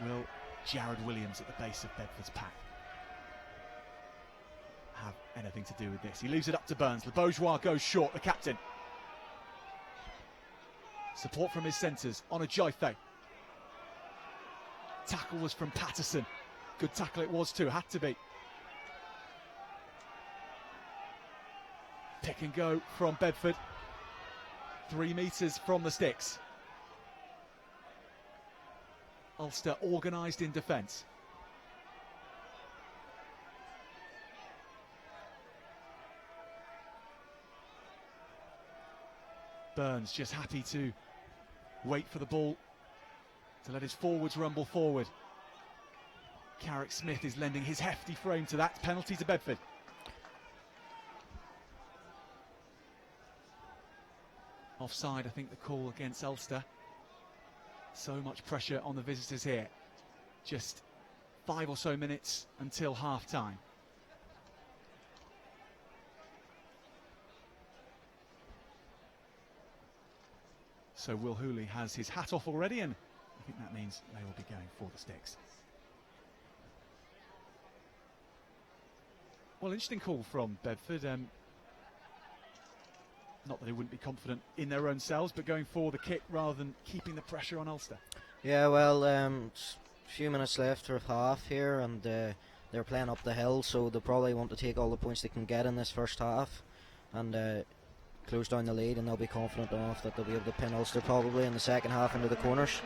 S1: Will Jared Williams at the base of Bedford's pack have anything to do with this? He leaves it up to Burns. Le Bourgeois goes short, the captain. Support from his centres on a Jaife. Tackle was from Patterson. Good tackle it was too, had to be. Pick and go from Bedford. 3 metres from the sticks. Ulster organised in defence. Burns just happy to wait for the ball to let his forwards rumble forward. Carrick Smith is lending his hefty frame to that. Penalty to Bedford. Offside, I think, the call against Ulster. So much pressure on the visitors here. Just 5 or so minutes until half time. So Will Hooley has his hat off already, and I think that means they will be going for the sticks. Well, interesting call from Bedford. Not that they wouldn't be confident in their own selves, but going for the kick rather than keeping the pressure on Ulster.
S2: Yeah, well, a few minutes left for half here, and they're playing up the hill, so they'll probably want to take all the points they can get in this first half and close down the lead, and they'll be confident enough that they'll be able to pin Ulster probably in the second half into the corners.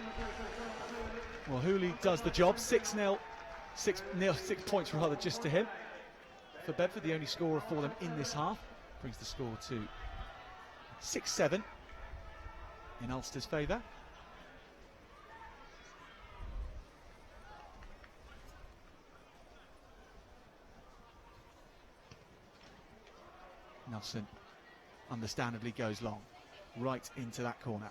S1: Well, Hooley does the job. 6-0, 6 points rather just to him. For Bedford, the only scorer for them in this half, brings the score to 6-7 in Ulster's favour. Nelson understandably goes long, right into that corner.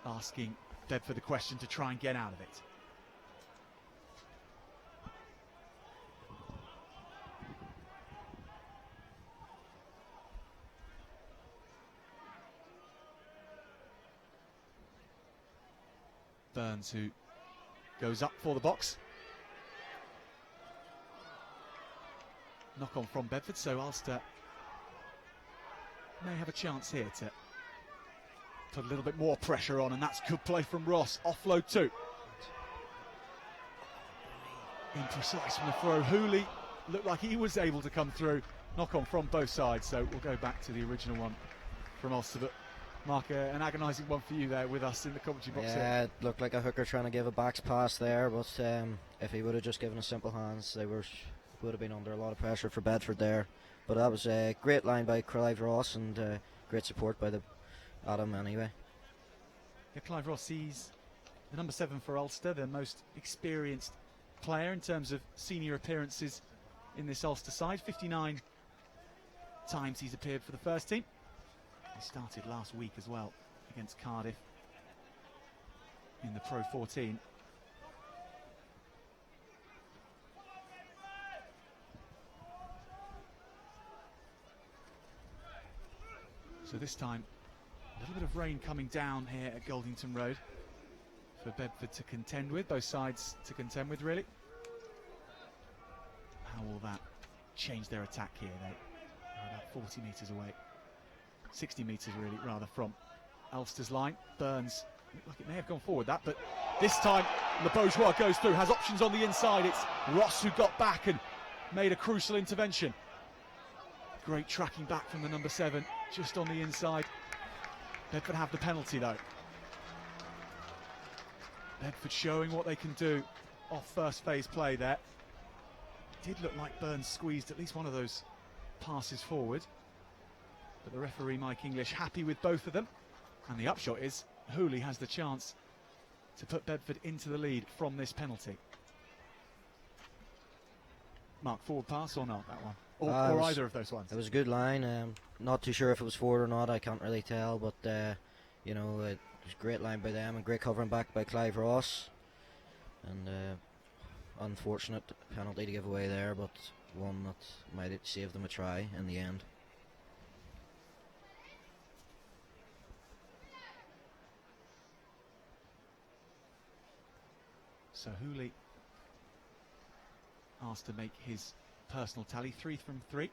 S1: Asking Bedford the question to try and get out of it. Burns, who goes up for the box. Knock on from Bedford, so Ulster may have a chance here to put a little bit more pressure on, and that's good play from Ross. Offload too. Imprecise from the throw. Hooley looked like he was able to come through. Knock on from both sides, so we'll go back to the original one from Ulster, but Mark, an agonising one for you there with us in the commentary box.
S2: Yeah, it looked like a hooker trying to give a backs pass there, but if he would have just given us simple hands, they would have been under a lot of pressure for Bedford there. But that was a great line by Clive Ross and great support by Adam anyway.
S1: Yeah, Clive Ross sees the number 7 for Ulster, the most experienced player in terms of senior appearances in this Ulster side. 59 times he's appeared for the first team. He started last week as well against Cardiff in the Pro 14. So this time, a little bit of rain coming down here at Goldington Road for Bedford to contend with, both sides to contend with, really. How will that change their attack here? They're about 40 metres away. 60 metres really, rather, from Ulster's line. Burns, looked like it may have gone forward that, but this time Le Bourgeois goes through, has options on the inside. It's Ross who got back and made a crucial intervention. Great tracking back from the number 7, just on the inside. Bedford have the penalty though. Bedford showing what they can do off first phase play there. It did look like Burns squeezed at least one of those passes forward. But the referee, Mike English, happy with both of them. And the upshot is Hooley has the chance to put Bedford into the lead from this penalty. Mark, forward pass or not, that one? Or either of those ones?
S2: It was a good line. Not too sure if it was forward or not, I can't really tell. But, you know, it was a great line by them and great covering back by Clive Ross. And unfortunate penalty to give away there, but one that might have saved them a try in the end.
S1: So Hooley asked to make his personal tally, 3 from 3.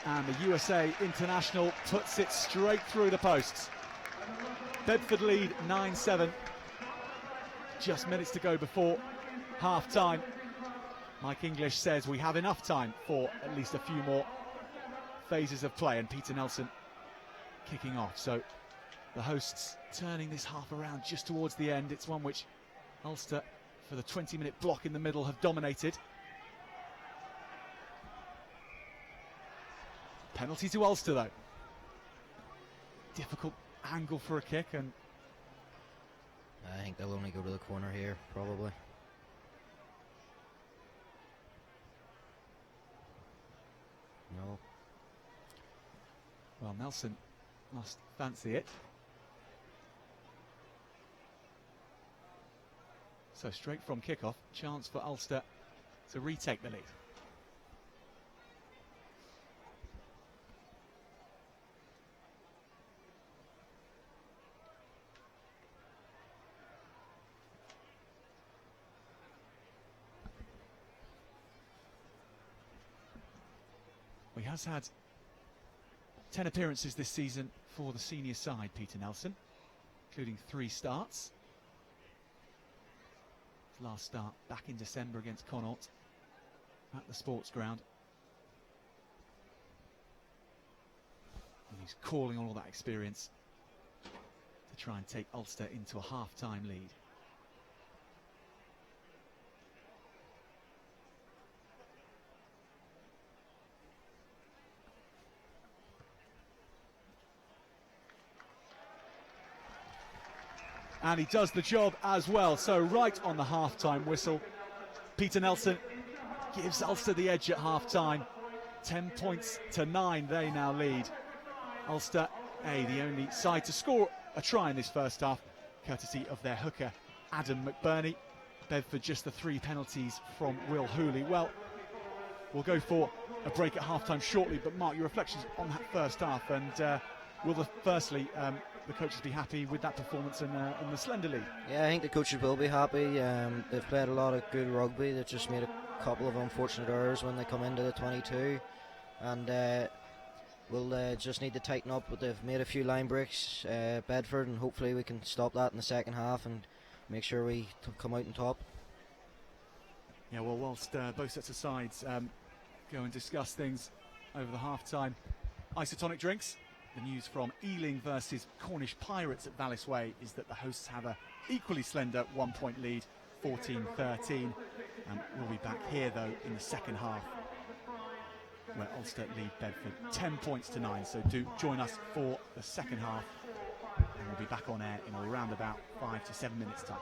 S1: And the USA international puts it straight through the posts. Bedford lead 9-7. Just minutes to go before half time. Mike English says we have enough time for at least a few more phases of play, and Peter Nelson kicking off. So the hosts turning this half around just towards the end. It's one which Ulster, for the 20-minute block in the middle, have dominated. Penalty to Ulster though. Difficult angle for a kick, and
S2: I think they'll only go to the corner here, probably. No.
S1: Well, Nelson must fancy it. So straight from kickoff, chance for Ulster to retake the lead. He has had 10 appearances this season for the senior side, Peter Nelson, including 3 starts. His last start back in December against Connaught at the sports ground. And he's calling on all that experience to try and take Ulster into a half-time lead. And he does the job as well. So right on the half-time whistle, Peter Nelson gives Ulster the edge at half-time. 10 points to 9, they now lead. Ulster, the only side to score a try in this first half, courtesy of their hooker, Adam McBurney. Bedford just the 3 penalties from Will Hooley. Well, we'll go for a break at half-time shortly, but Mark, your reflections on that first half, and Will firstly the coaches be happy with that performance and the slender lead?
S2: Yeah, I think the coaches will be happy. They've played a lot of good rugby. They've just made a couple of unfortunate errors when they come into the 22, and we'll just need to tighten up. But they've made a few line breaks, Bedford, and hopefully we can stop that in the second half and make sure we come out on top.
S1: Yeah, well, whilst both sets of sides go and discuss things over the half-time isotonic drinks, the news from Ealing versus Cornish Pirates at Vallis Way is that the hosts have a equally slender 1-point lead, 14-13. We'll be back here though in the second half, where Ulster lead Bedford 10 points to 9. So do join us for the second half, and we'll be back on air in around about 5 to 7 minutes time.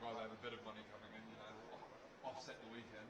S3: Rather have a bit of money coming in, offset the weekend.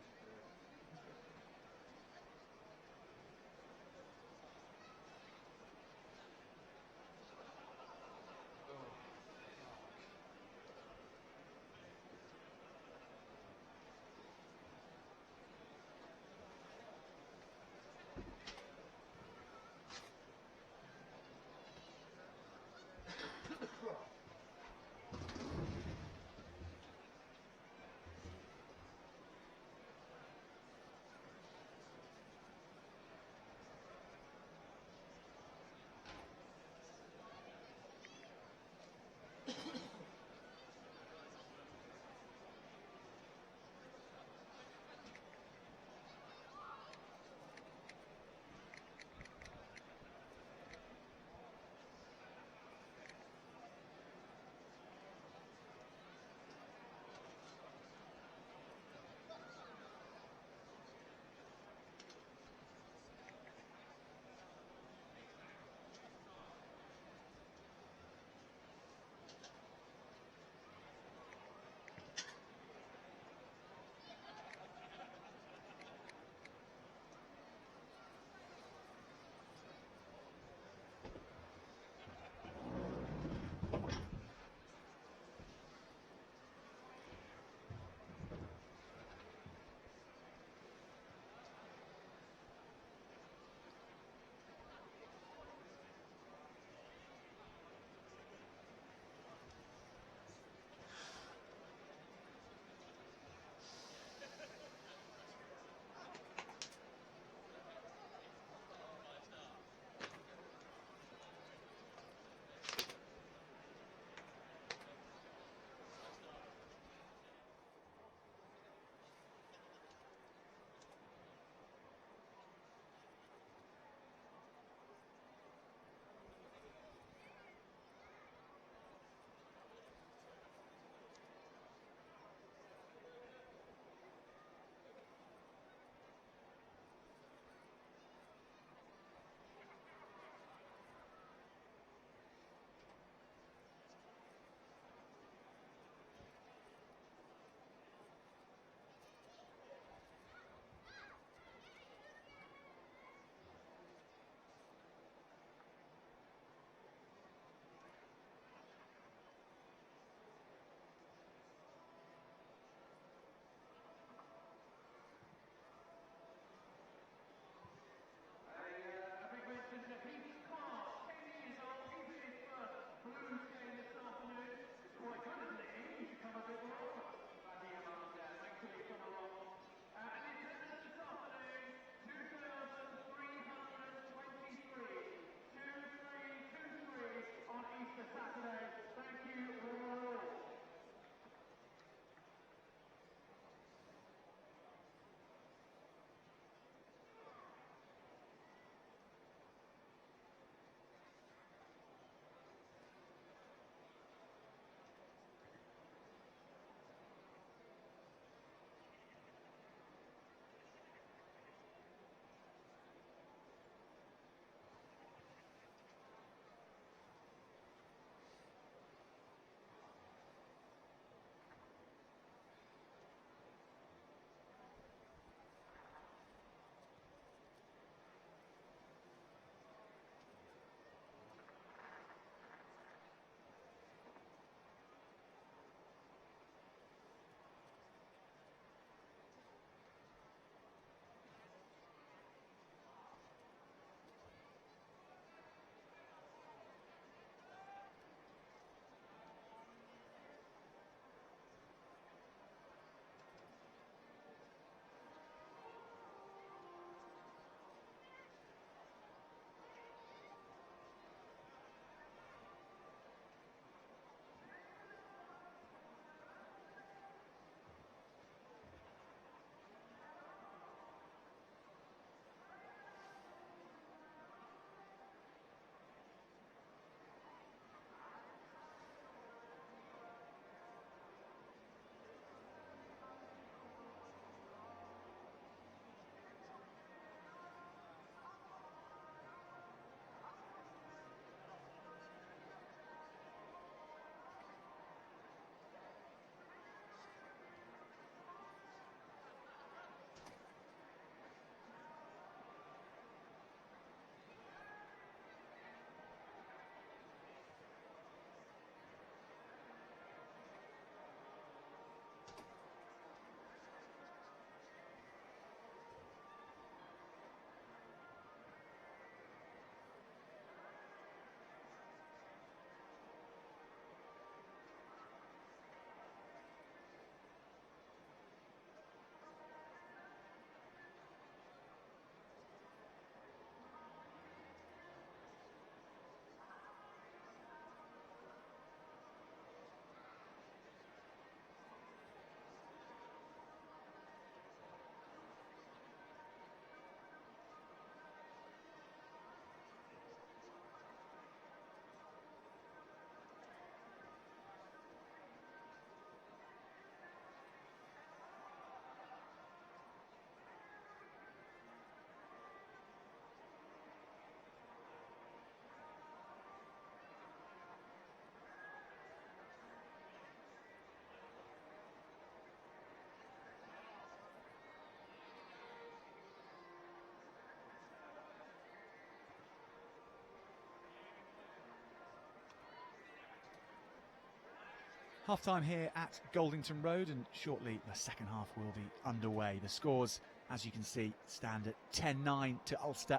S1: Half time here at Goldington Road, and shortly the second half will be underway. The scores, as you can see, stand at 10-9 to Ulster.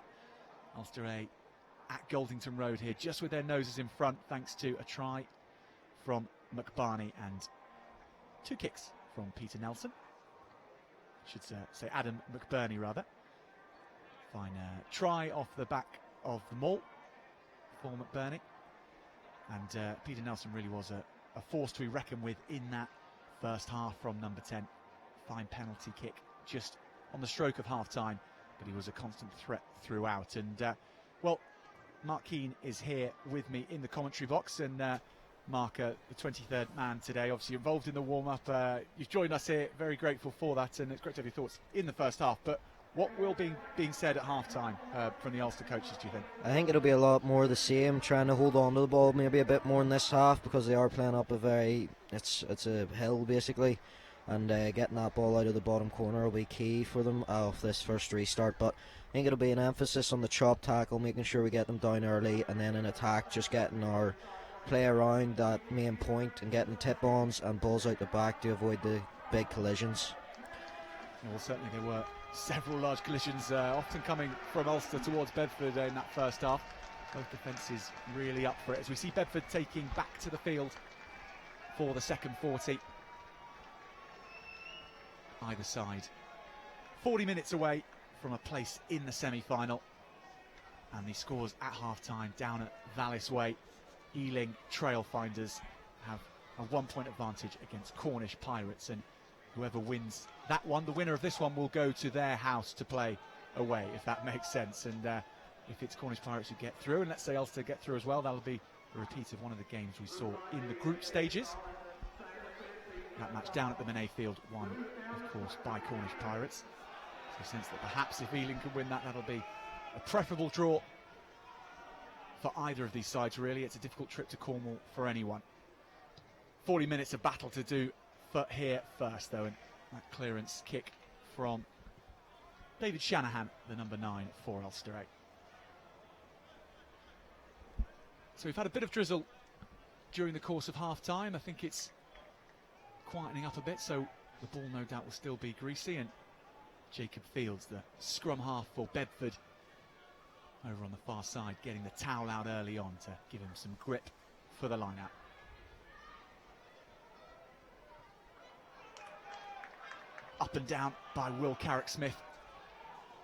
S1: Ulster A at Goldington Road here, just with their noses in front, thanks to a try from McBarney and 2 kicks from Peter Nelson. I should say Adam McBurney, rather. Fine try off the back of the maul for McBurney. And Peter Nelson really was a force to be reckoned with in that first half from number 10. Fine penalty kick just on the stroke of half-time, but he was a constant threat throughout. And, well, Mark Keane is here with me in the commentary box, and Mark, the 23rd man today, obviously involved in the warm-up. You've joined us here, very grateful for that, and it's great to have your thoughts in the first half. But what will be being said at half-time from the Ulster coaches, do you think?
S2: I think it'll be a lot more the same, trying to hold on to the ball maybe a bit more in this half, because they are playing up it's a hill basically, and getting that ball out of the bottom corner will be key for them off this first restart. But I think it'll be an emphasis on the chop tackle, making sure we get them down early, and then in attack just getting our play around that main point and getting tip-ons and balls out the back to avoid the big collisions.
S1: Well, certainly there were several large collisions, often coming from Ulster towards Bedford in that first half. Both defences really up for it, as we see Bedford taking back to the field for the second 40. Either side 40 minutes away from a place in the semi-final, and the scores at half-time down at Vallis Way. Ealing Trailfinders have a 1-point advantage against Cornish Pirates, and whoever wins that one, the winner of this one, will go to their house to play away, if that makes sense. And if it's Cornish Pirates who get through, and let's say Ulster get through as well, that'll be a repeat of one of the games we saw in the group stages. That match down at the Minay Field, won, of course, by Cornish Pirates. So sense that perhaps if Ealing can win that, that'll be a preferable draw for either of these sides, really. It's a difficult trip to Cornwall for anyone. 40 minutes of battle to do for here first, though, and that clearance kick from David Shanahan, the number 9 for Ulster A. So we've had a bit of drizzle during the course of half-time. I think it's quietening up a bit, so the ball no doubt will still be greasy, and Jacob Fields, the scrum half for Bedford, over on the far side, getting the towel out early on to give him some grip for the line-out. Up and down by Will Carrick-Smith.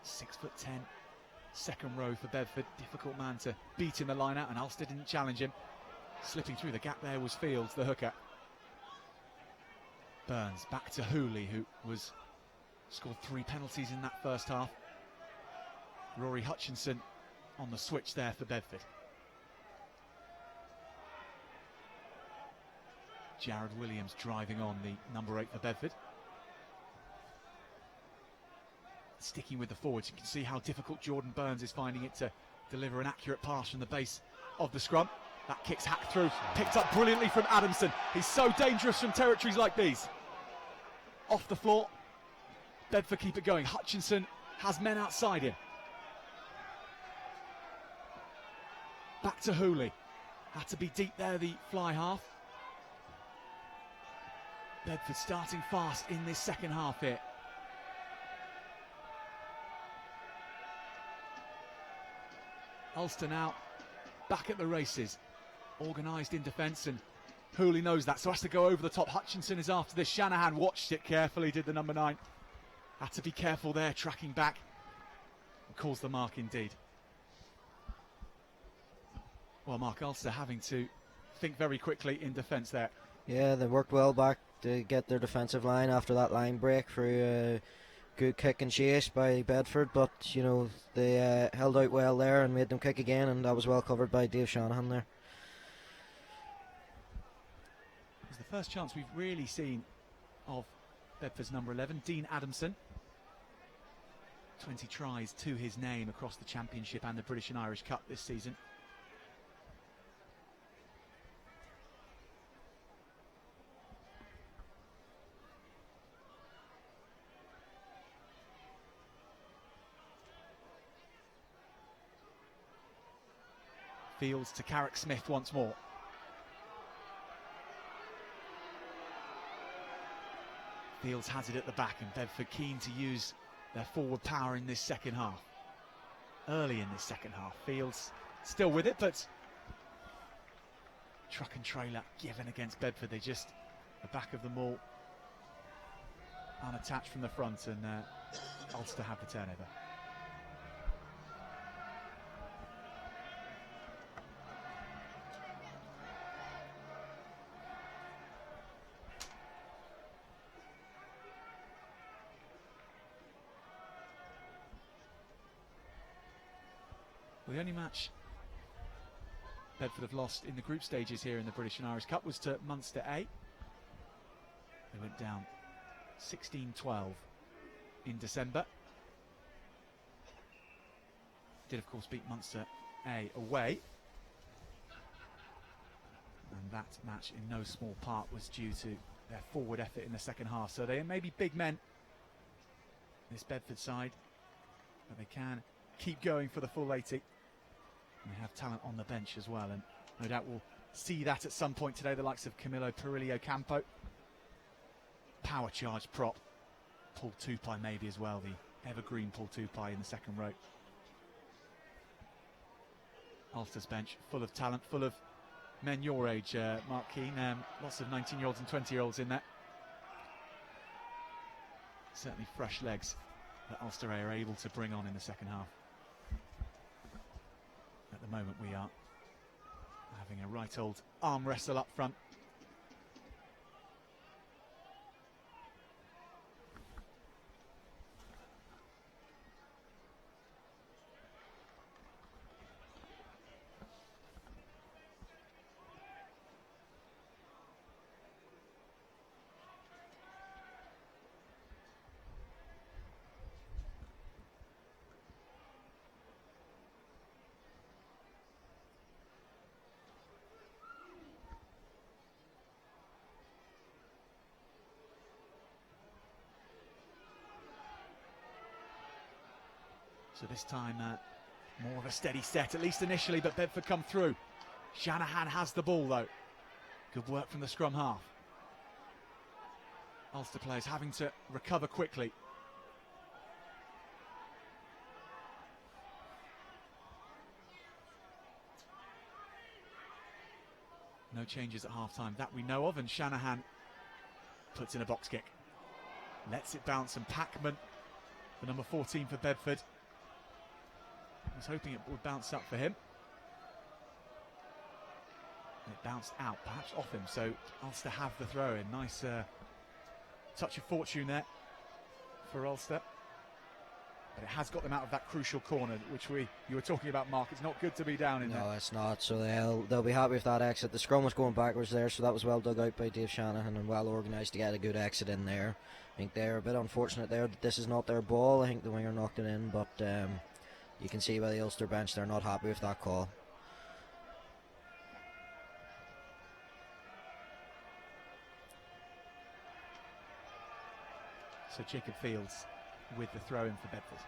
S1: 6'10", second row for Bedford. Difficult man to beat in the line-out, and Ulster didn't challenge him. Slipping through the gap there was Fields, the hooker. Burns back to Hooley, who scored 3 penalties in that first half. Rory Hutchinson on the switch there for Bedford. Jared Williams driving on, the number 8 for Bedford. Sticking with the forwards, you can see how difficult Jordan Burns is finding it to deliver an accurate pass from the base of the scrum. That kick's hacked through, picked up brilliantly from Adamson. He's so dangerous from territories like these. Off the floor, Bedford keep it going. Hutchinson has men outside him. Back to Hooley. Had to be deep there, the fly half. Bedford starting fast in this second half here. Ulster now back at the races. Organised in defence, and Hooley knows that, so has to go over the top. Hutchinson is after this. Shanahan watched it carefully, did the number 9. Had to be careful there, tracking back. And calls the mark indeed. Well, Mark, Ulster having to think very quickly in defence there.
S2: Yeah, they worked well back to get their defensive line after that line break through a good kick and chase by Bedford, but you know they held out well there and made them kick again, and that was well covered by Dave Shanahan there.
S1: It's the first chance we've really seen of Bedford's number 11, Dean Adamson. 20 tries to his name across the Championship and the British and Irish Cup this season. Fields to Carrick-Smith once more. Fields has it at the back, and Bedford keen to use their forward power in this second half. Early in this second half, Fields still with it, but truck and trailer given against Bedford. They just, the back of them all unattached from the front, and Ulster have the turnover. The only match Bedford have lost in the group stages here in the British and Irish Cup was to Munster A. They went down 16-12 in December. Did of course beat Munster A away. And that match in no small part was due to their forward effort in the second half. So they may be big men, this Bedford side, but they can keep going for the full 80. And they have talent on the bench as well, and no doubt we'll see that at some point today. The likes of Camilo Perillo Campo, power charged prop, Paul Tupai maybe as well, the evergreen Paul Tupai in the second row. Ulster's bench full of talent, full of men your age, Mark Keane. Lots of 19-year-olds and 20-year-olds in there. Certainly fresh legs that Ulster A are able to bring on in the second half. At the moment we are having a right old arm wrestle up front. So this time more of a steady set, at least initially, but Bedford come through. Shanahan has the ball though. Good work from the scrum half. Ulster players having to recover quickly. No changes at half-time that we know of, and Shanahan puts in a box kick. Lets it bounce, and Packman, the number 14 for Bedford, was hoping it would bounce up for him. And it bounced out, perhaps off him, so Ulster have the throw in. Nice touch of fortune there for Ulster. But it has got them out of that crucial corner, which you were talking about, Mark. It's not good to be down in there.
S2: No, it's not, so they'll be happy with that exit. The scrum was going backwards there, so that was well dug out by Dave Shanahan and well organised to get a good exit in there. I think they're a bit unfortunate there that this is not their ball. I think the winger knocked it in, but you can see by the Ulster bench they're not happy with that call.
S1: So Jacob Fields with the throw in for Bedford.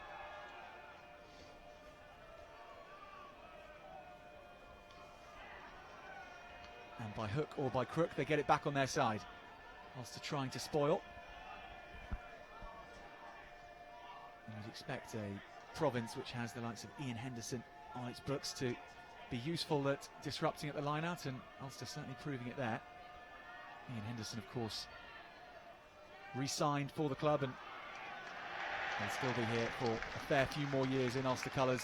S1: And by hook or by crook they get it back on their side. Ulster trying to spoil. And you'd expect a province which has the likes of Ian Henderson on its books to be useful at disrupting at the line-out, and Ulster certainly proving it there. Ian Henderson, of course, re-signed for the club and will still be here for a fair few more years in Ulster colours.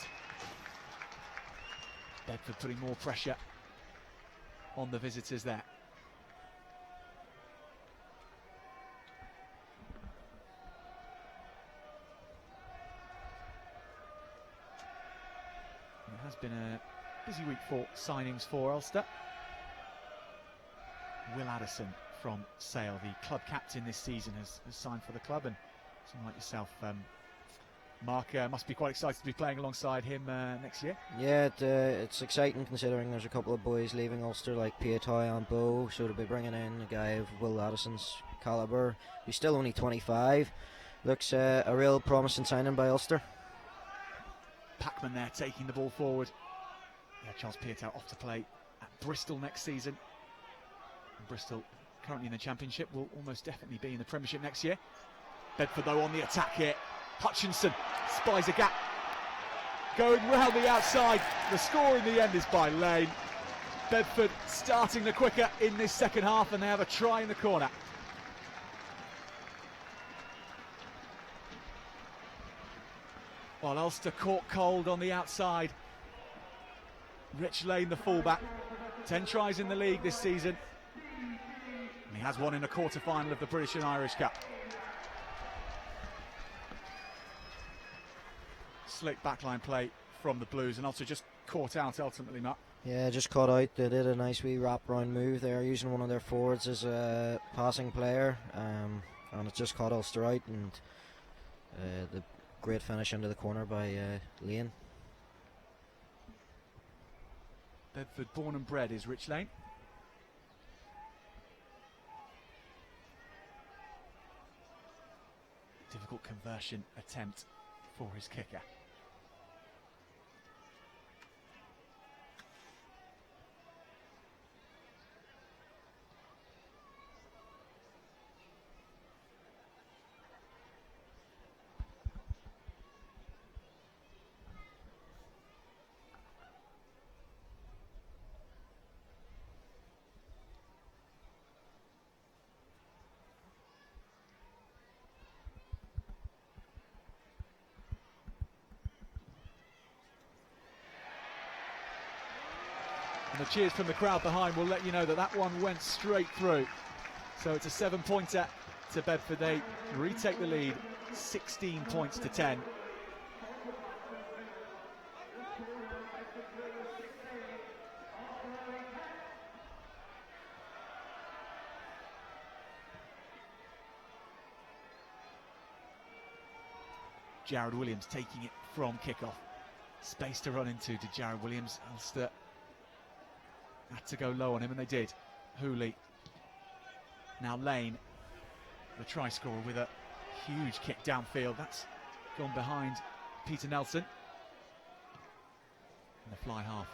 S1: Bedford putting more pressure on the visitors there. It has been a busy week for signings for Ulster. Will Addison from Sale, the club captain this season, has signed for the club, and someone like yourself, Mark, must be quite excited to be playing alongside him next year.
S2: Yeah, it's exciting considering there's a couple of boys leaving Ulster like Piatoy and Bow, so to be bringing in a guy of Will Addison's calibre, who's still only 25, looks a real promising signing by Ulster.
S1: Packman there taking the ball forward. Yeah, Charles Piatoy off to play at Bristol next season. And Bristol currently in the Championship, will almost definitely be in the Premiership next year. Bedford though on the attack here. Hutchinson spies a gap. Going round the outside. The score in the end is by Lane. Bedford starting the quicker in this second half, and they have a try in the corner. While Ulster caught cold on the outside. Rich Lane, the fullback, 10 tries in the league this season. And he has one in a quarter-final of the British and Irish Cup. Slick backline play from the Blues, and also just caught out ultimately, Matt.
S2: Yeah, just caught out. They did a nice wee wrap-round move there, using one of their forwards as a passing player, and it just caught Ulster out, and the great finish into the corner by Lane.
S1: Bedford born and bred is Rich Lane. Difficult conversion attempt for his kicker. And the cheers from the crowd behind will let you know that that one went straight through. So it's a 7-pointer to Bedford. They retake the lead, 16 points to 10. Jared Williams taking it from kickoff. Space to run into to Jared Williams. Ulster had to go low on him, and they did. Hooley. Now Lane, the try scorer, with a huge kick downfield. That's gone behind Peter Nelson. And the fly half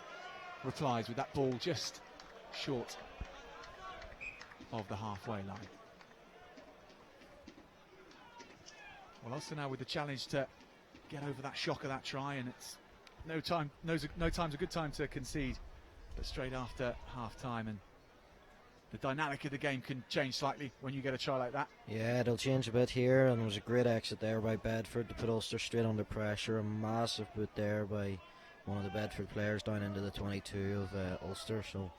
S1: replies with that ball just short of the halfway line. Well, Ulster now with the challenge to get over that shock of that try, and it's no time's a good time to concede. But straight after half-time, and the dynamic of the game can change slightly when you get a try like that.
S2: Yeah, it'll change a bit here, and it was a great exit there by Bedford to put Ulster straight under pressure. A massive boot there by one of the Bedford players down into the 22 of Ulster. So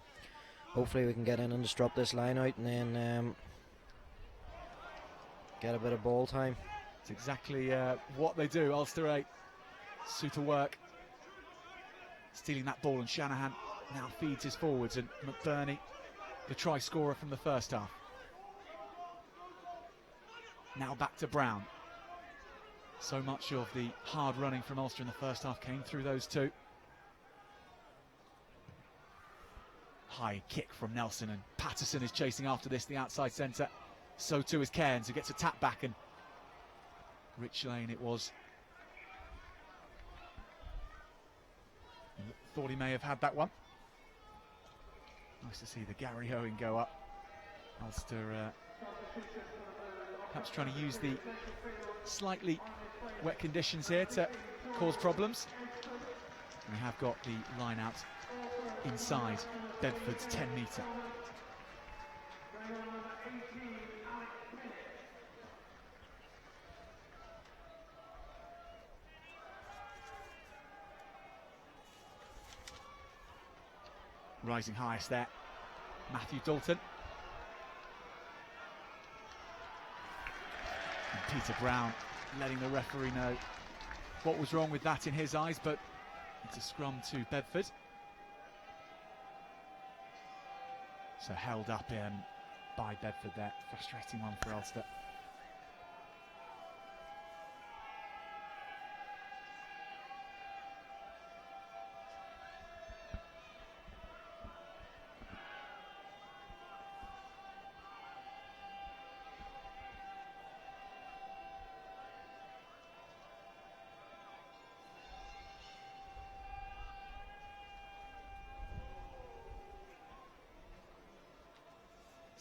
S2: hopefully we can get in and disrupt this line out, and then get a bit of ball time.
S1: It's exactly what they do. Ulster 8, Suter work, stealing that ball, and Shanahan now feeds his forwards, and McBurney, the try scorer from the first half. Now back to Brown. So much of the hard running from Ulster in the first half came through those two. High kick from Nelson, and Patterson is chasing after this, the outside centre. So too is Cairns, who gets a tap back, and Rich Lane it was. Thought he may have had that one. Nice to see the Gary Owen go up. Ulster perhaps trying to use the slightly wet conditions here to cause problems. We have got the line out inside Bedford's 10-metre. Rising highest there, Matthew Dalton. And Peter Brown letting the referee know what was wrong with that in his eyes, but it's a scrum to Bedford. So held up by Bedford there. Frustrating one for Ulster.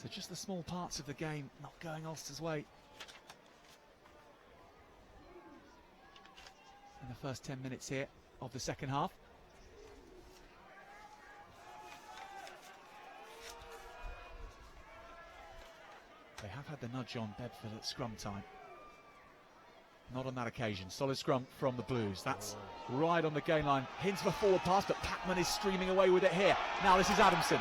S1: So just the small parts of the game not going Ulster's way. In the first 10 minutes here of the second half. They have had the nudge on Bedford at scrum time. Not on that occasion. Solid scrum from the Blues. That's right on the gain line. Hints of a forward pass, but Packman is streaming away with it here. Now this is Adamson.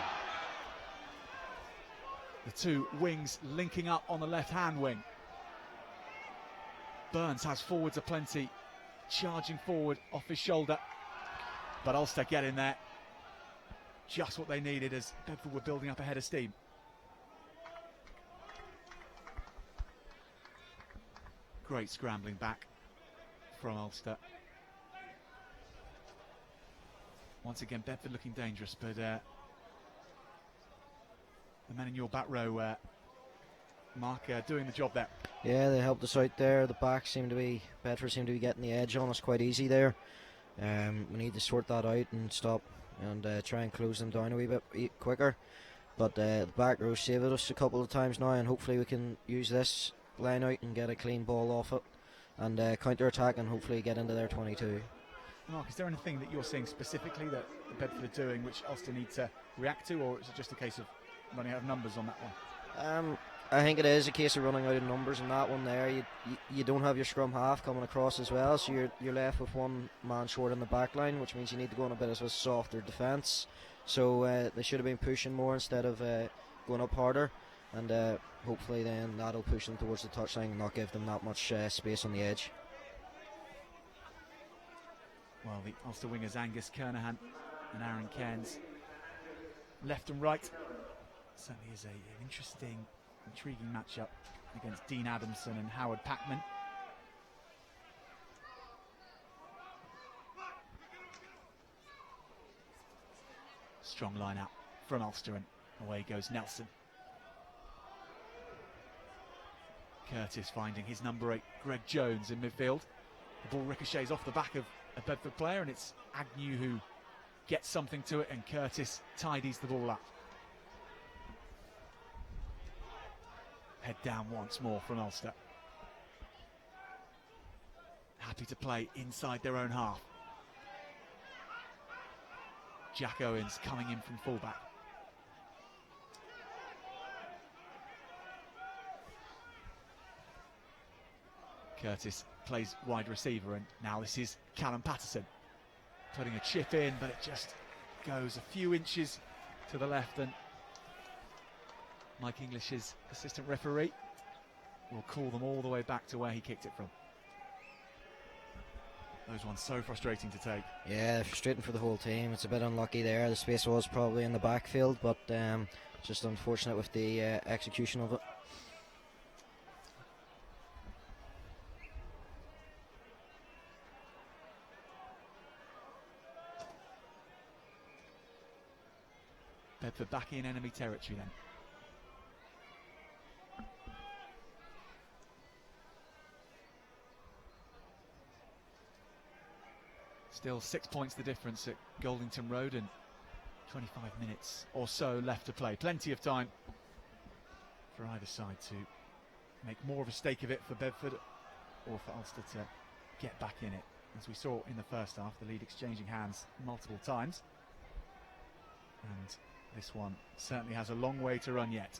S1: The two wings linking up on the left-hand wing. Burns has forwards aplenty, charging forward off his shoulder. But Ulster get in there. Just what they needed as Bedford were building up a head of steam. Great scrambling back from Ulster. Once again, Bedford looking dangerous, but the men in your back row, Mark, doing the job there.
S2: Yeah, they helped us out there. The backs seem to be, Bedford seem to be getting the edge on us quite easy there. We need to sort that out and stop and try and close them down a wee bit quicker. But the back row saved us a couple of times now, and hopefully we can use this line out and get a clean ball off it and counter-attack and hopefully get into their 22.
S1: Mark, is there anything that you're seeing specifically that Bedford are doing which Ulster need to react to, or is it just a case of running out of numbers on that one?
S2: I think it is a case of running out of numbers in that one there. You don't have your scrum half coming across as well, so you're left with one man short in the back line, which means you need to go on a bit of a softer defence. So they should have been pushing more instead of going up harder, and hopefully then that'll push them towards the touchline and not give them that much space on the edge.
S1: Well, the Ulster wingers Angus Kernahan and Aaron Cairns, left and right, certainly is an interesting, intriguing matchup against Dean Adamson and Howard Packman. Strong line out from Ulster, and away goes Nelson. Curtis finding his number 8, Greg Jones, in midfield. The ball ricochets off the back of a Bedford player, and it's Agnew who gets something to it, and Curtis tidies the ball up. Head down once more from Ulster. Happy to play inside their own half. Jack Owens coming in from fullback. Curtis plays wide receiver, and now this is Callum Patterson putting a chip in, but it just goes a few inches to the left, and Mike English's assistant referee will call them all the way back to where he kicked it from. Those ones so frustrating to take.
S2: Yeah, frustrating for the whole team. It's a bit unlucky there. The space was probably in the backfield, but just unfortunate with the execution of it.
S1: Bedford back in enemy territory then. Still 6 points the difference at Goldington Road, and 25 minutes or so left to play. Plenty of time for either side to make more of a stake of it for Bedford or for Ulster to get back in it. As we saw in the first half, the lead exchanging hands multiple times. And this one certainly has a long way to run yet.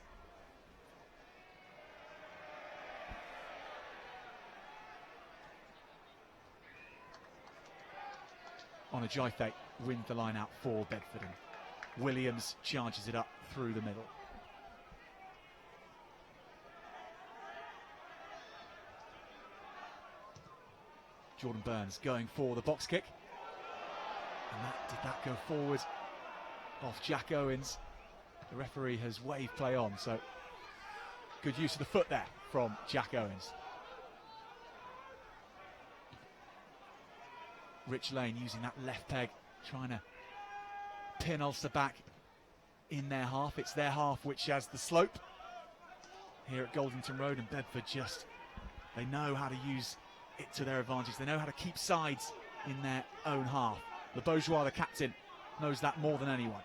S1: On a Jaife wins the line out for Bedford, and Williams charges it up through the middle. Jordan Burns going for the box kick, and did that go forward off Jack Owens? The referee has waved play on, so good use of the foot there from Jack Owens. Rich Lane using that left peg, trying to pin Ulster back in their half. It's their half which has the slope here at Goldington Road, and Bedford they know how to use it to their advantage. They know how to keep sides in their own half. The Beaujois, the captain, knows that more than anyone.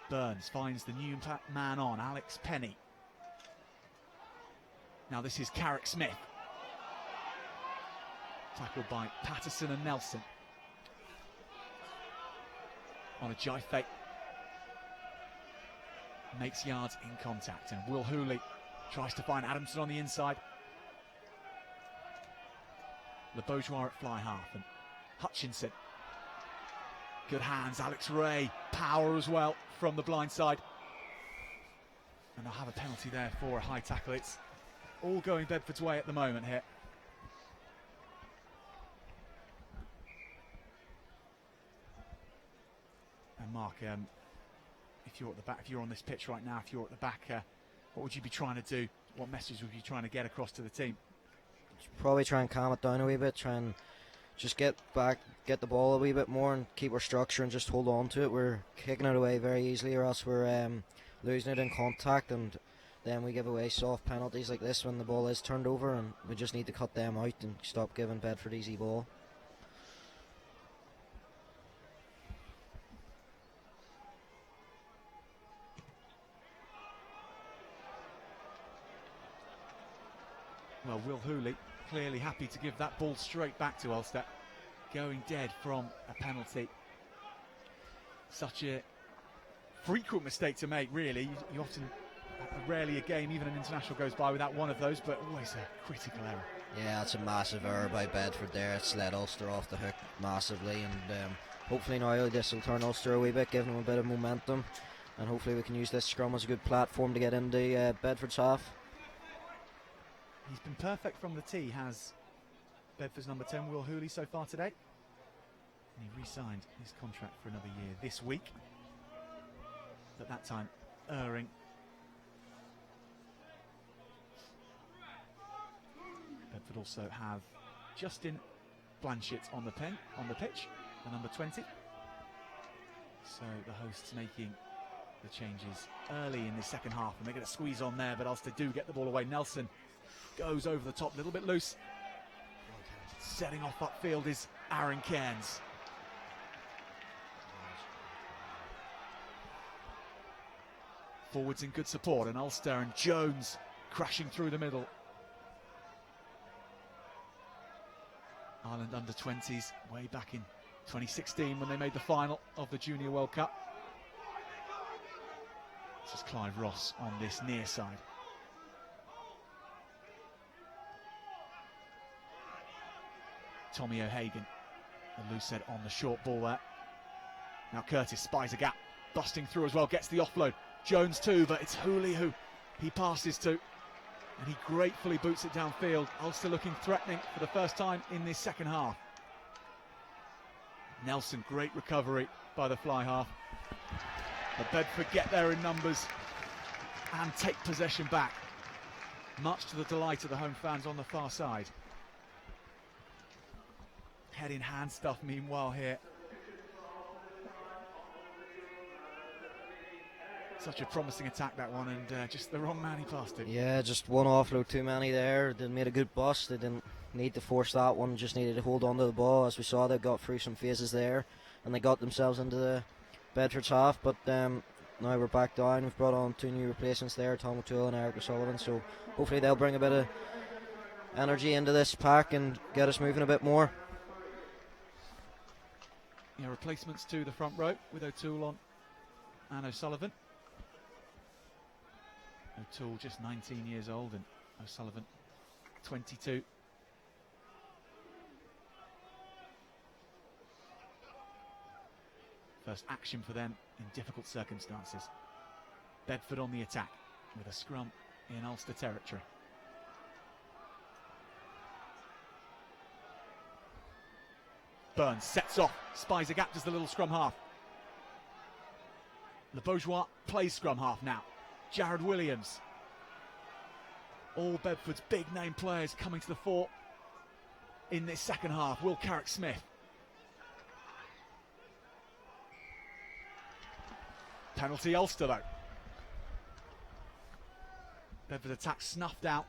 S1: Burns finds the new man on, Alex Penny. Now this is Carrick Smith. Tackled by Patterson and Nelson. On a jive fake. Makes yards in contact, and Will Hooley tries to find Adamson on the inside. Le Bourgeois at fly half, and Hutchinson. Good hands, Alex Ray. Power as well from the blind side. And they'll have a penalty there for a high tackle. It's all going Bedford's way at the moment here. And Mark, if you're at the back, if you're on this pitch right now, if you're at the back, what would you be trying to do? What message would you be trying to get across to the team?
S2: Probably try and calm it down a wee bit, try and just get back, get the ball a wee bit more and keep our structure and just hold on to it. We're kicking it away very easily, or else we're losing it in contact, and then we give away soft penalties like this when the ball is turned over, and we just need to cut them out and stop giving Bedford easy ball.
S1: Well, Will Hooley clearly happy to give that ball straight back to Ulster, going dead from a penalty. Such a frequent mistake to make, really. You often, rarely a game, even an international, goes by without one of those, but always a critical error.
S2: Yeah, it's a massive error by Bedford there. It's let Ulster off the hook massively, and hopefully now this will turn Ulster a wee bit, give them a bit of momentum, and hopefully we can use this scrum as a good platform to get into Bedford's half.
S1: He's been perfect from the tee, has Bedford's number 10, Will Hooley, so far today. And he re-signed his contract for another year this week. At that time, erring. Bedford also have Justin Blanchett on the pitch, the number 20. So the hosts making the changes early in the second half, and they're going to squeeze on there, but Ulster do get the ball away. Nelson goes over the top, a little bit loose. Setting off upfield is Aaron Cairns. Forwards in good support, and Ulster and Jones crashing through the middle. Ireland under 20s way back in 2016 when they made the final of the Junior World Cup. This is Clive Ross on this near side. Tommy O'Hagan, a loose head on the short ball there. Now Curtis spies a gap, busting through as well, gets the offload. Jones too, but it's Hooley who he passes to, and he gratefully boots it downfield. Ulster looking threatening for the first time in this second half. Nelson, great recovery by the fly half. But Bedford get there in numbers and take possession back, much to the delight of the home fans on the far side. Head in hand stuff meanwhile here. Such a promising attack, that one, and just the wrong man he passed it.
S2: Yeah, just one offload too many there. They made a good bust. They didn't need to force that one, just needed to hold on to the ball. As we saw, they got through some phases there, and they got themselves into the Bedford's half, but now we're back down. We've brought on two new replacements there, Tom O'Toole and Eric O'Sullivan, so hopefully they'll bring a bit of energy into this pack and get us moving a bit more.
S1: Yeah, replacements to the front row with O'Toole on and O'Sullivan. O'Toole just 19 years old and O'Sullivan 22. First action for them in difficult circumstances. Bedford on the attack with a scrum in Ulster territory. Burns sets off, spies a gap, does the little scrum half. Le Bourgeois plays scrum half now. Jared Williams. All Bedford's big name players coming to the fore in this second half. Will Carrick Smith. Penalty Ulster though. Bedford attack snuffed out.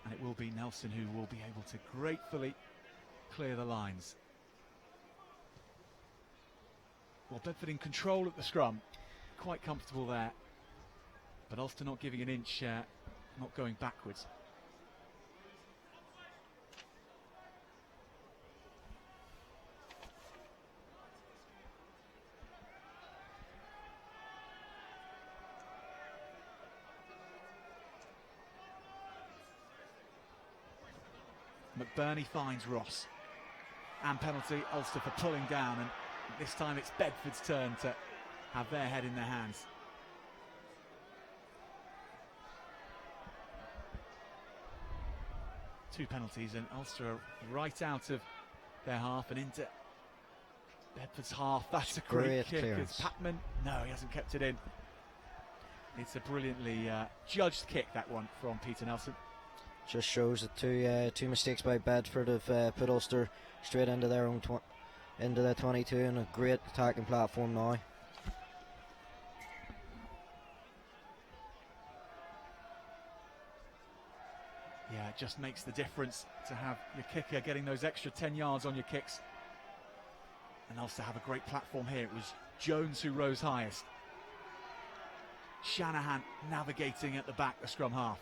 S1: And it will be Nelson who will be able to gratefully clear the lines. Well, Bedford in control at the scrum, quite comfortable there, but Ulster not giving an inch, not going backwards. McBurney finds Ross. And penalty, Ulster for pulling down, and this time it's Bedford's turn to have their head in their hands. Two penalties, and Ulster are right out of their half and into Bedford's half. That's a great kick. It's Patman. No, he hasn't kept it in. It's a brilliantly judged kick, that one, from Peter Nelson.
S2: Just shows that two mistakes by Bedford have put Ulster straight into their own into the 22, and a great attacking platform now.
S1: Yeah, it just makes the difference to have your kicker getting those extra 10 yards on your kicks. And Ulster have a great platform here. It was Jones who rose highest. Shanahan navigating at the back, the scrum half.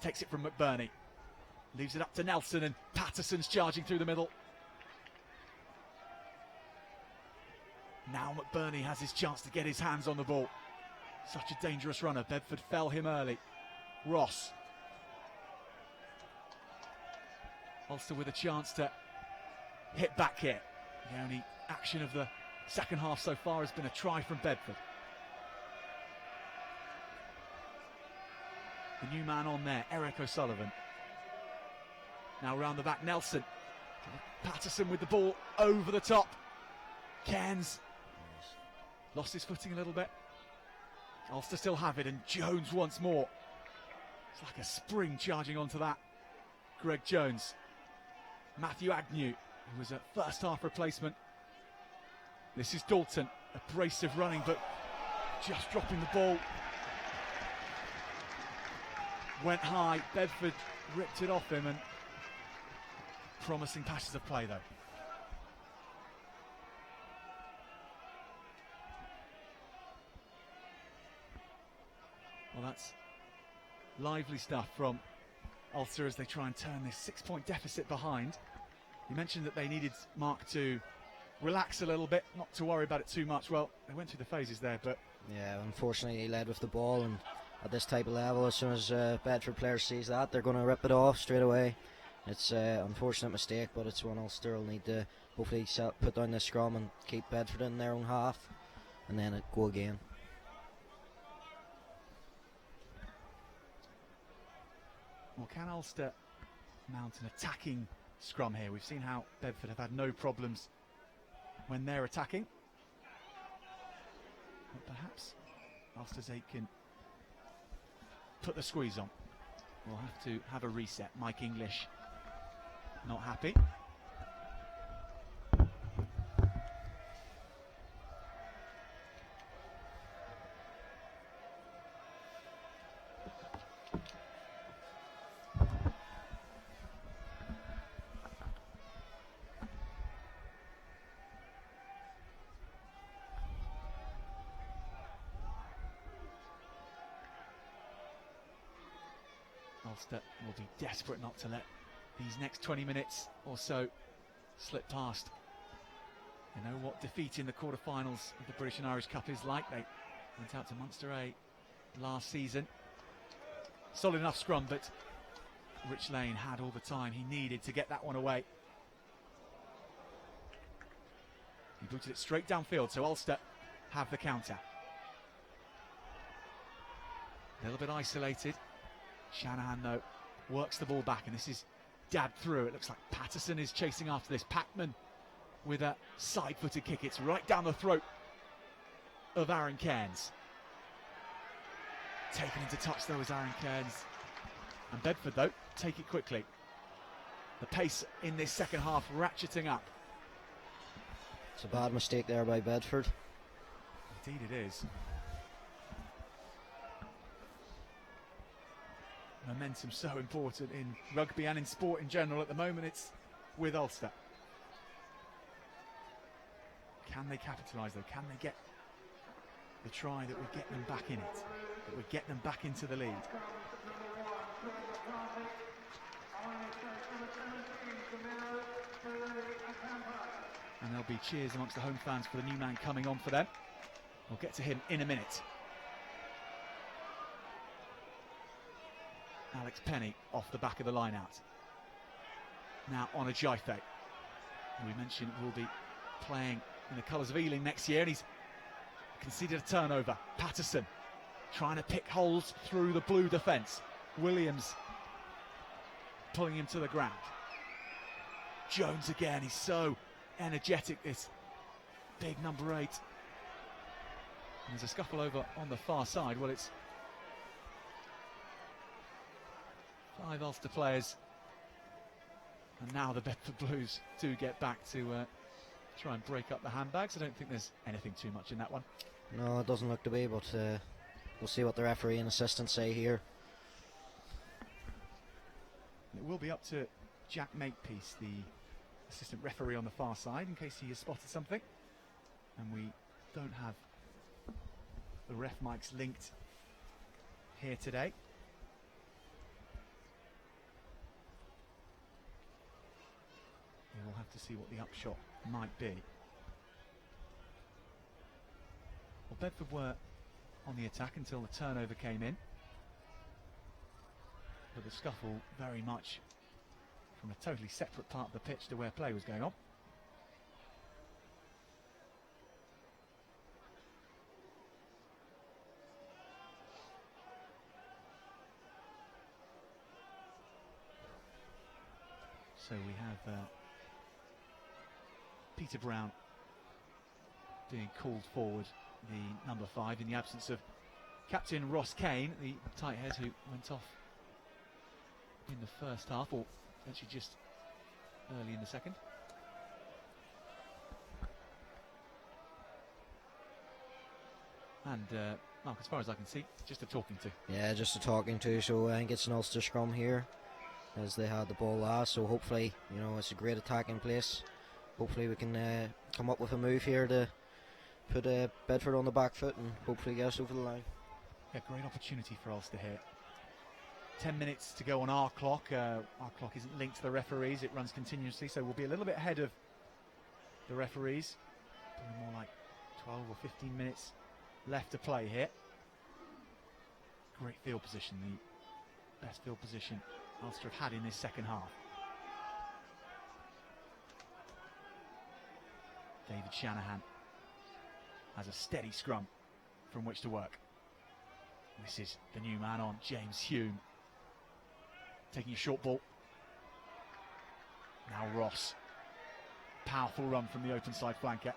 S1: Takes it from McBurney. Leaves it up to Nelson, and Patterson's charging through the middle. Now McBurney has his chance to get his hands on the ball. Such a dangerous runner. Bedford fell him early. Ross. Ulster with a chance to hit back here. The only action of the second half so far has been a try from Bedford. The new man on there, Eric O'Sullivan. Now round the back, Nelson. Patterson with the ball over the top. Cairns lost his footing a little bit. Ulster still have it, and Jones once more. It's like a spring charging onto that. Greg Jones. Matthew Agnew, who was a first half replacement. This is Dalton, abrasive running, but just dropping the ball. Went high, Bedford ripped it off him, and promising patches of play though. Well, that's lively stuff from Ulster as they try and turn this 6-point deficit behind. You mentioned that they needed Mark to relax a little bit, not to worry about it too much. Well, they went through the phases there, but
S2: yeah, unfortunately he led with the ball, and at this type of level, as soon as Bedford player sees that, they're going to rip it off straight away. It's an unfortunate mistake, but it's one Ulster will need to hopefully put down the scrum and keep Bedford in their own half, and then go again.
S1: Well, can Ulster mount an attacking scrum here? We've seen how Bedford have had no problems when they're attacking. But perhaps Ulster's 8 can put the squeeze on. We'll have to have a reset. Mike English not happy. Ulster will be desperate not to let these next 20 minutes or so slip past. You know what defeat in the quarterfinals of the British and Irish Cup is like. They went out to Munster A last season. Solid enough scrum, but Rich Lane had all the time he needed to get that one away. He booted it straight downfield, so Ulster have the counter. A little bit isolated. Shanahan, though, works the ball back, and this is dabbed through. It looks like Patterson is chasing after this. Patman with a side-footed kick. It's right down the throat of Aaron Cairns. Taken into touch, though, is Aaron Cairns. And Bedford, though, take it quickly. The pace in this second half ratcheting up.
S2: It's a bad mistake there by Bedford.
S1: Indeed it is. Momentum so important in rugby and in sport in general. At the moment it's with Ulster. Can they capitalise though? Can they get the try that would get them back in it? That would get them back into the lead? And there'll be cheers amongst the home fans for the new man coming on for them. We'll get to him in a minute. Alex Penny off the back of the line out. Now on a Jaife. We mentioned will be playing in the colours of Ealing next year, and he's conceded a turnover. Patterson trying to pick holes through the blue defence. Williams pulling him to the ground. Jones again, he's so energetic, this big number 8. And there's a scuffle over on the far side. Well, it's 5 Ulster players, and now the Bedford Blues do get back to try and break up the handbags. I don't think there's anything too much in that one.
S2: No, it doesn't look to be, but we'll see what the referee and assistant say here.
S1: It will be up to Jack Makepeace, the assistant referee on the far side, in case he has spotted something. And we don't have the ref mics linked here today. We'll have to see what the upshot might be. Well, Bedford were on the attack until the turnover came in, but the scuffle very much from a totally separate part of the pitch to where play was going on. So we have Peter Brown being called forward, the number 5, in the absence of Captain Ross Kane, the tight head who went off in the first half, or actually just early in the second. And Mark, as far as I can see, just a talking to.
S2: Yeah, just a talking to. So I think it's an Ulster scrum here, as they had the ball last. So hopefully, you know, it's a great attack in place. Hopefully we can come up with a move here to put Bedford on the back foot and hopefully get us over the line.
S1: Yeah, great opportunity for Ulster here. 10 minutes to go on our clock. Our clock isn't linked to the referees, it runs continuously, so we'll be a little bit ahead of the referees. Probably more like 12 or 15 minutes left to play here. Great field position, the best field position Ulster have had in this second half. David Shanahan has a steady scrum from which to work. This is the new man on, James Hume. Taking a short ball. Now Ross. Powerful run from the open side flanker.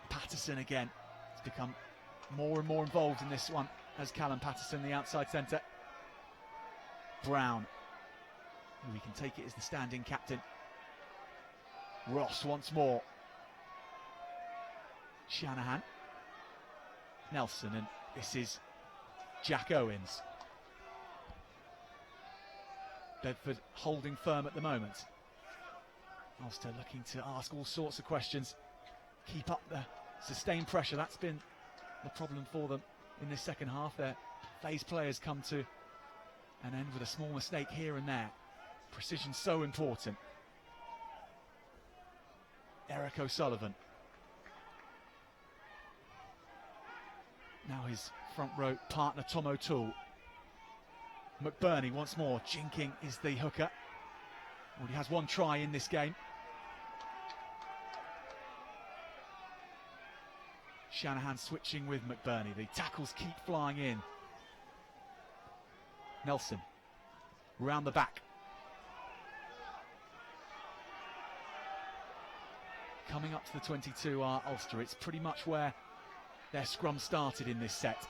S1: Patterson again. Has become more and more involved in this one as Callum Patterson, the outside centre. Brown, who we can take it as the standing captain. Ross once more. Shanahan. Nelson, and this is Jack Owens. Bedford holding firm at the moment. Ulster looking to ask all sorts of questions. Keep up the sustained pressure. That's been the problem for them in this second half. Their phase players come to an end with a small mistake here and there. Precision so important. Eric O'Sullivan. Now his front row partner Tom O'Toole. McBurney once more. Jinking is the hooker. Already has one try in this game. Shanahan switching with McBurney. The tackles keep flying in. Nelson round the back. Coming up to the 22 are Ulster. It's pretty much where their scrum started in this set.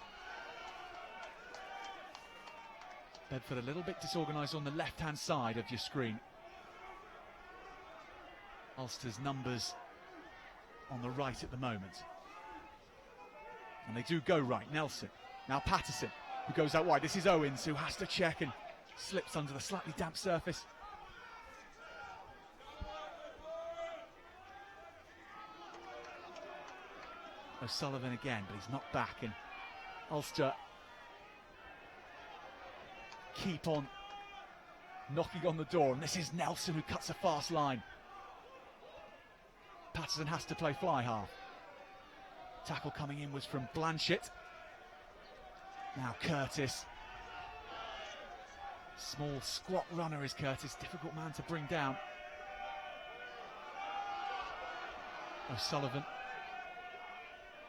S1: Bedford a little bit disorganised on the left-hand side of your screen. Ulster's numbers on the right at the moment. And they do go right. Nelson. Now Patterson, who goes out wide. This is Owens, who has to check and slips under the slightly damp surface. O'Sullivan again, but he's knocked back, and Ulster keep on knocking on the door, and this is Nelson who cuts a fast line. Patterson has to play fly half. Tackle coming in was from Blanchett. Now Curtis. Small squat runner is Curtis, difficult man to bring down. O'Sullivan.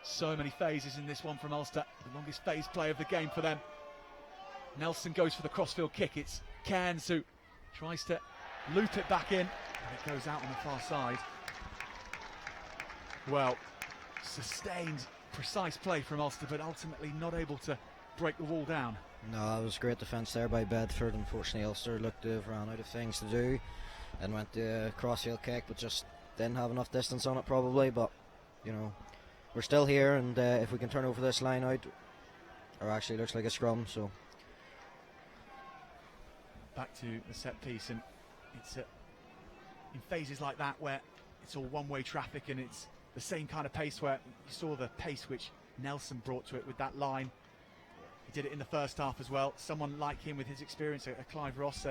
S1: So many phases in this one from Ulster. The longest phase play of the game for them. Nelson goes for the crossfield kick. It's Cairns who tries to loop it back in, and it goes out on the far side. Well, sustained, precise play from Ulster, but ultimately not able to break the wall down.
S2: No, it was great defence there by Bedford. Unfortunately, Ulster looked to have run out of things to do and went to a crossfield kick, but just didn't have enough distance on it probably. But, you know, we're still here, and if we can turn over this line out, or actually looks like a scrum, so.
S1: Back to the set piece, and it's in phases like that where it's all one-way traffic, and it's the same kind of pace where you saw the pace which Nelson brought to it with that line. He did it in the first half as well. Someone like him with his experience, a Clive Ross,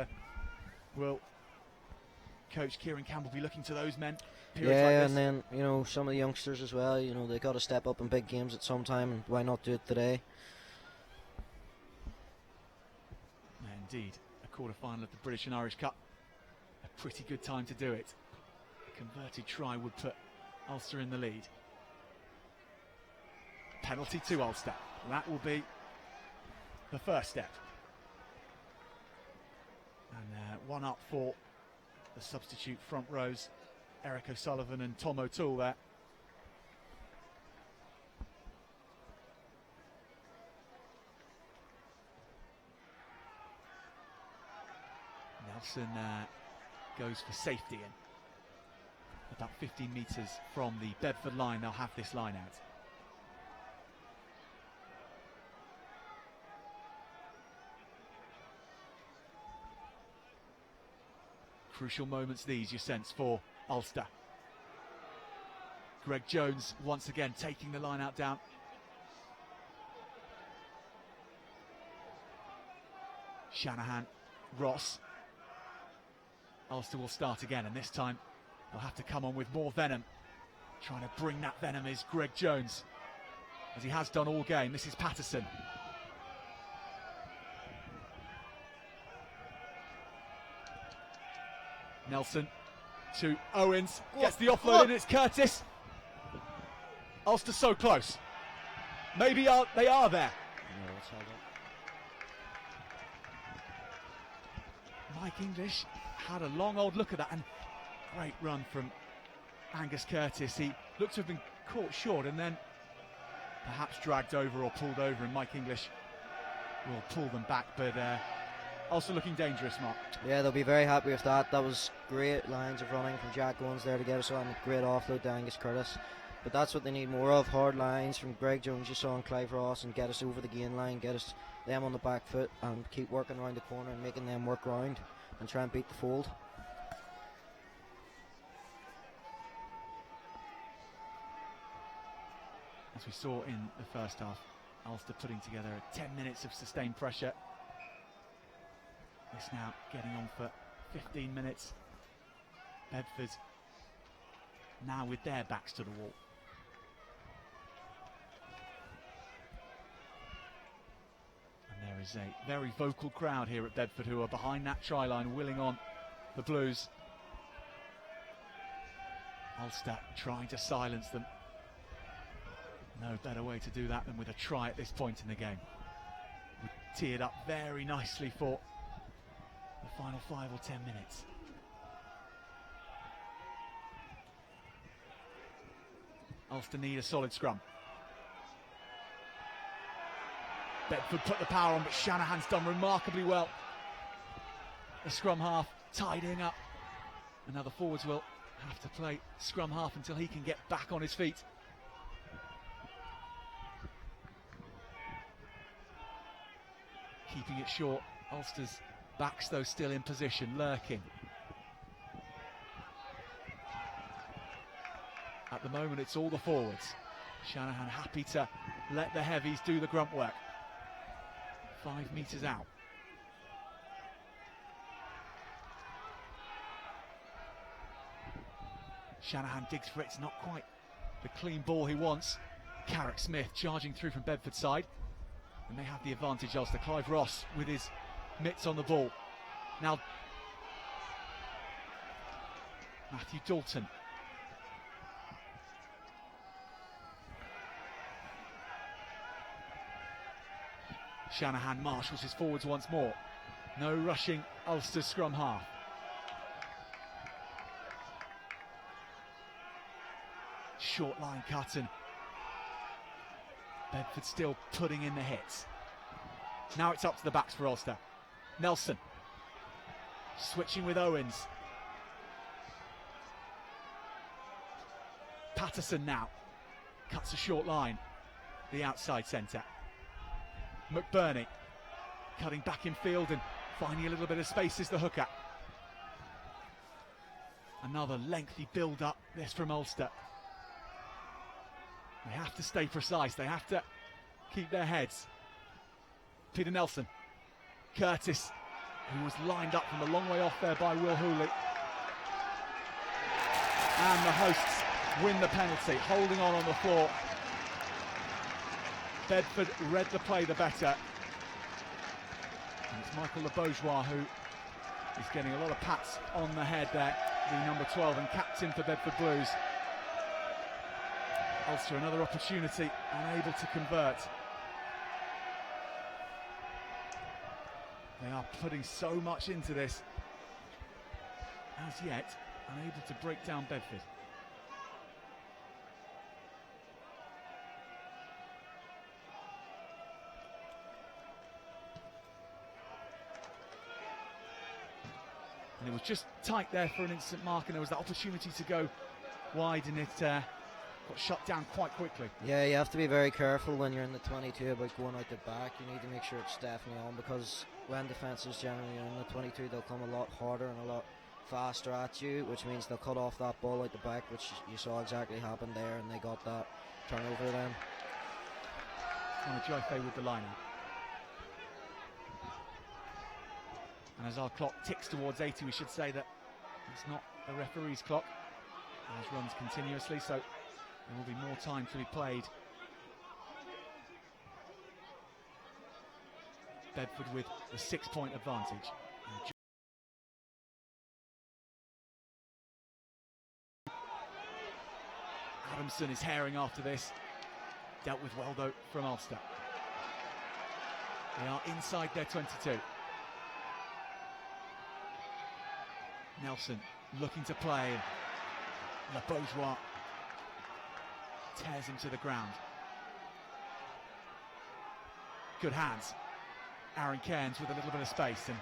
S1: will Coach Kieran Campbell be looking to those men?
S2: Yeah, like and then, you know, some of the youngsters as well, you know, they got to step up in big games at some time, and why not do it today?
S1: Indeed, a quarter-final of the British and Irish Cup. A pretty good time to do it. A converted try would put Ulster in the lead. Penalty to Ulster. That will be the first step. And one up for the substitute front rows, Eric O'Sullivan and Tom O'Toole there. Nelson goes for safety, and about 15 metres from the Bedford line they'll have this line out. Crucial moments these, you sense, for Ulster. Greg Jones once again taking the line out down. Shanahan, Ross. Ulster will start again, and this time they'll have to come on with more venom. Trying to bring that venom is Greg Jones, as he has done all game. This is Patterson. Nelson to Owens, gets the offload in, it's Curtis. Ulster so close. Maybe they are there. Mike English had a long old look at that, and great run from Angus Curtis. He looked to have been caught short and then perhaps dragged over or pulled over, and Mike English will pull them back, but also looking dangerous, Mark.
S2: Yeah, they'll be very happy with that. That was great lines of running from Jack Owens there to get us on. A great offload to Angus Curtis. But that's what they need more of, hard lines from Greg Jones, you saw, and Clive Ross, and get us over the gain line, get us them on the back foot, and keep working around the corner and making them work round and try and beat the fold.
S1: As we saw in the first half, Ulster putting together 10 minutes of sustained pressure. This now getting on for 15 minutes. Bedford now with their backs to the wall. And there is a very vocal crowd here at Bedford who are behind that try line, willing on the Blues. Ulster trying to silence them. No better way to do that than with a try at this point in the game. We teared up very nicely for the final 5 or 10 minutes. Ulster need a solid scrum. Bedford put the power on, but Shanahan's done remarkably well. The scrum half tidying up. And now the forwards will have to play scrum half until he can get back on his feet. Keeping it short. Ulster's backs, though, still in position, lurking. At the moment, it's all the forwards. Shanahan happy to let the heavies do the grunt work. 5 metres out. Shanahan digs for it, it's not quite the clean ball he wants. Carrick Smith charging through from Bedford side. And they have the advantage, Ulster. Clive Ross with his mitts on the ball. Now, Matthew Dalton. Shanahan marshals his forwards once more. No rushing Ulster scrum half. Short line cut and Bedford still putting in the hits. Now it's up to the backs for Ulster. Nelson switching with Owens. Patterson now cuts a short line, the outside centre. McBurney cutting back in field and finding a little bit of space as the hooker. Another lengthy build up, this from Ulster. They have to stay precise, they have to keep their heads. Peter Nelson, Curtis, who was lined up from a long way off there by Will Hooley. And the hosts win the penalty, holding on the floor. Bedford read the play the better. And it's Michael LeBeaujois who is getting a lot of pats on the head there, the number 12 and captain for Bedford Blues. Ulster another opportunity, unable to convert. They are putting so much into this. As yet, unable to break down Bedford. And it was just tight there for an instant mark, and there was that opportunity to go wide, and it got shut down quite quickly.
S2: Yeah, you have to be very careful when you're in the 22 about going out the back. You need to make sure it's definitely on, because when defences generally are in the 22, they'll come a lot harder and a lot faster at you, which means they'll cut off that ball out the back, which you saw exactly happen there, and they got that turnover then.
S1: On a Jaife with the line. And as our clock ticks towards 80, we should say that it's not the referee's clock. Ours runs continuously, so there will be more time to be played. Bedford with the 6-point advantage. Adamson is herring after this. Dealt with well though from Ulster. They are inside their 22. Nelson looking to play. LeBeaujois tears him to the ground. Good hands. Aaron Cairns with a little bit of space and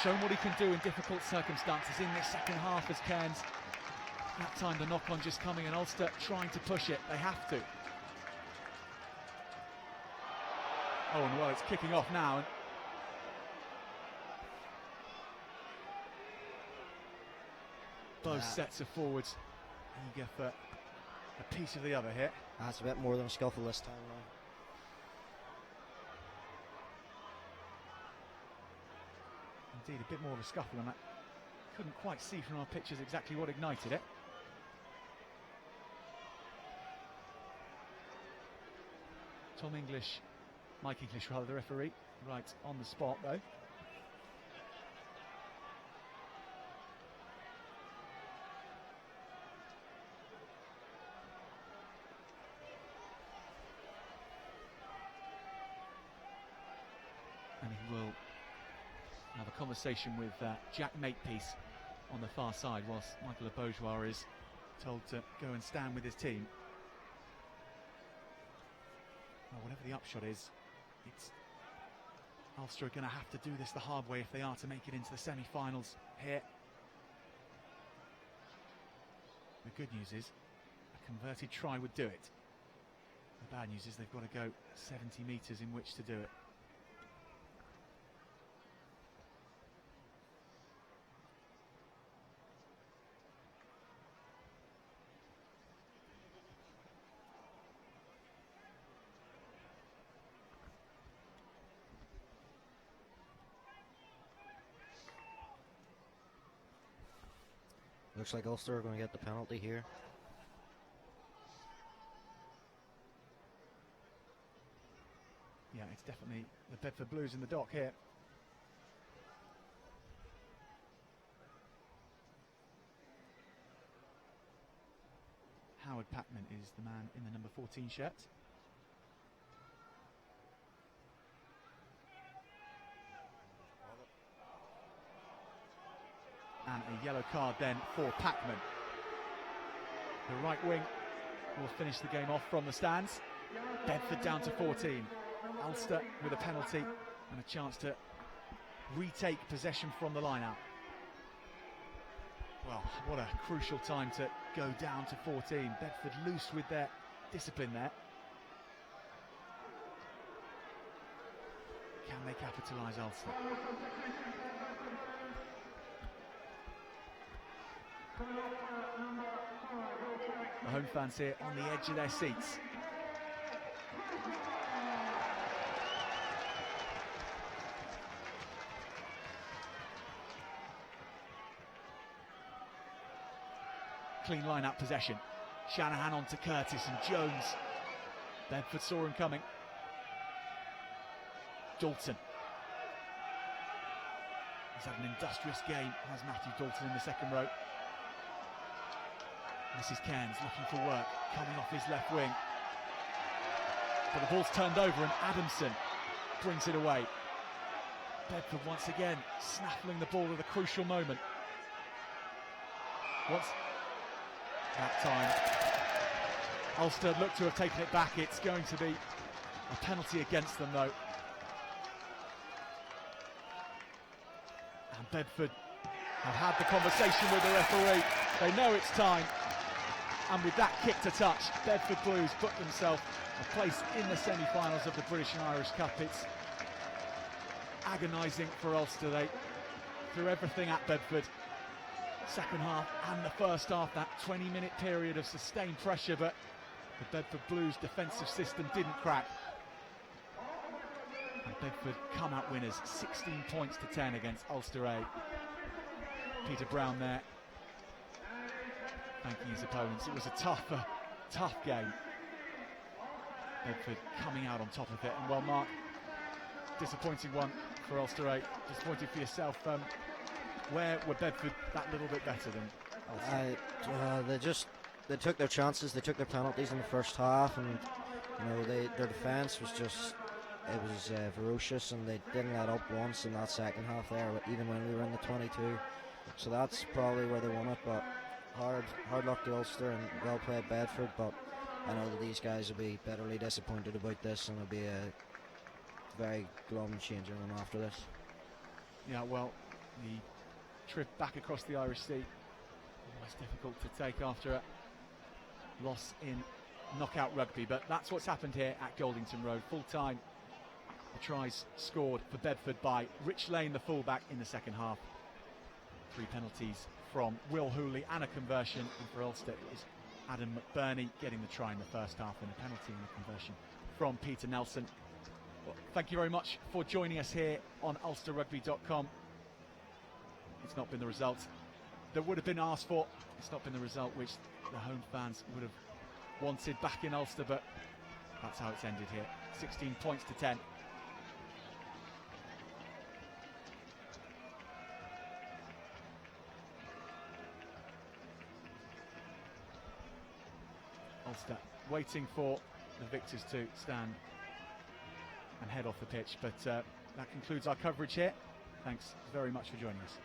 S1: shown what he can do in difficult circumstances in this second half as Cairns. That time the knock-on just coming and Ulster trying to push it. They have to. Oh, and well, it's kicking off now. And both sets of forwards eager for a piece of the other here.
S2: That's a bit more than a scuffle this time now.
S1: Indeed, a bit more of a scuffle, and I couldn't quite see from our pictures exactly what ignited it. Mike English rather, the referee, right on the spot though. And he will have a conversation with Jack Makepeace on the far side, whilst Michael LeBeaujois is told to go and stand with his team. Well, whatever the upshot is, it's Ulster are going to have to do this the hard way if they are to make it into the semi-finals here. The good news is a converted try would do it. The bad news is they've got to go 70 metres in which to do it.
S2: Looks like Ulster are going to get the penalty here.
S1: Yeah, it's definitely the Bedford Blues in the dock here. Howard Packman is the man in the number 14 shirt. And a yellow card then for Packman. The right wing will finish the game off from the stands. Bedford down to 14. Ulster with a penalty and a chance to retake possession from the line-out. Well, what a crucial time to go down to 14. Bedford loose with their discipline there. Can they capitalise Ulster? The home fans here on the edge of their seats. Clean line-out possession. Shanahan on to Curtis and Jones. Bedford saw him coming. Dalton. He's had an industrious game, has Matthew Dalton in the second row. This is Cairns looking for work, coming off his left wing. But the ball's turned over and Adamson brings it away. Bedford once again snaffling the ball at a crucial moment. Once that time, Ulster look to have taken it back. It's going to be a penalty against them though. And Bedford have had the conversation with the referee. They know it's time. And with that kick to touch, Bedford Blues book themselves a place in the semi-finals of the British and Irish Cup. It's agonising for Ulster. They threw everything at Bedford. Second half and the first half, that 20-minute period of sustained pressure, but the Bedford Blues defensive system didn't crack. And Bedford come out winners, 16 points to 10 against Ulster A. Peter Brown there, thanking his opponents. It was a tough game. Bedford coming out on top of it. And well, Mark, disappointing one for Ulster A. Disappointing for yourself. Where were Bedford that little bit better than Ulster? They took their chances. They took their penalties in the first half, and their defence was just ferocious, and they didn't let up once in that second half there, even when we were in the 22. So that's probably where they won it. But hard luck to Ulster and well played Bedford. But I know that these guys will be bitterly disappointed about this, and it'll be a very glum changing room after this. Yeah, well, the trip back across the Irish Sea, always difficult to take after a loss in knockout rugby, but that's what's happened here at Goldington Road. Full time, the tries scored for Bedford by Rich Lane, the fullback, in the second half. 3 penalties from Will Hooley and a conversion, and for Ulster it was Adam McBurney getting the try in the first half and a penalty and a conversion from Peter Nelson. Well, thank you very much for joining us here on ulsterrugby.com. It's not been the result that would have been asked for. It's not been the result which the home fans would have wanted back in Ulster, but that's how it's ended here. 16 points to 10. Ulster waiting for the victors to stand and head off the pitch, but that concludes our coverage here. Thanks very much for joining us.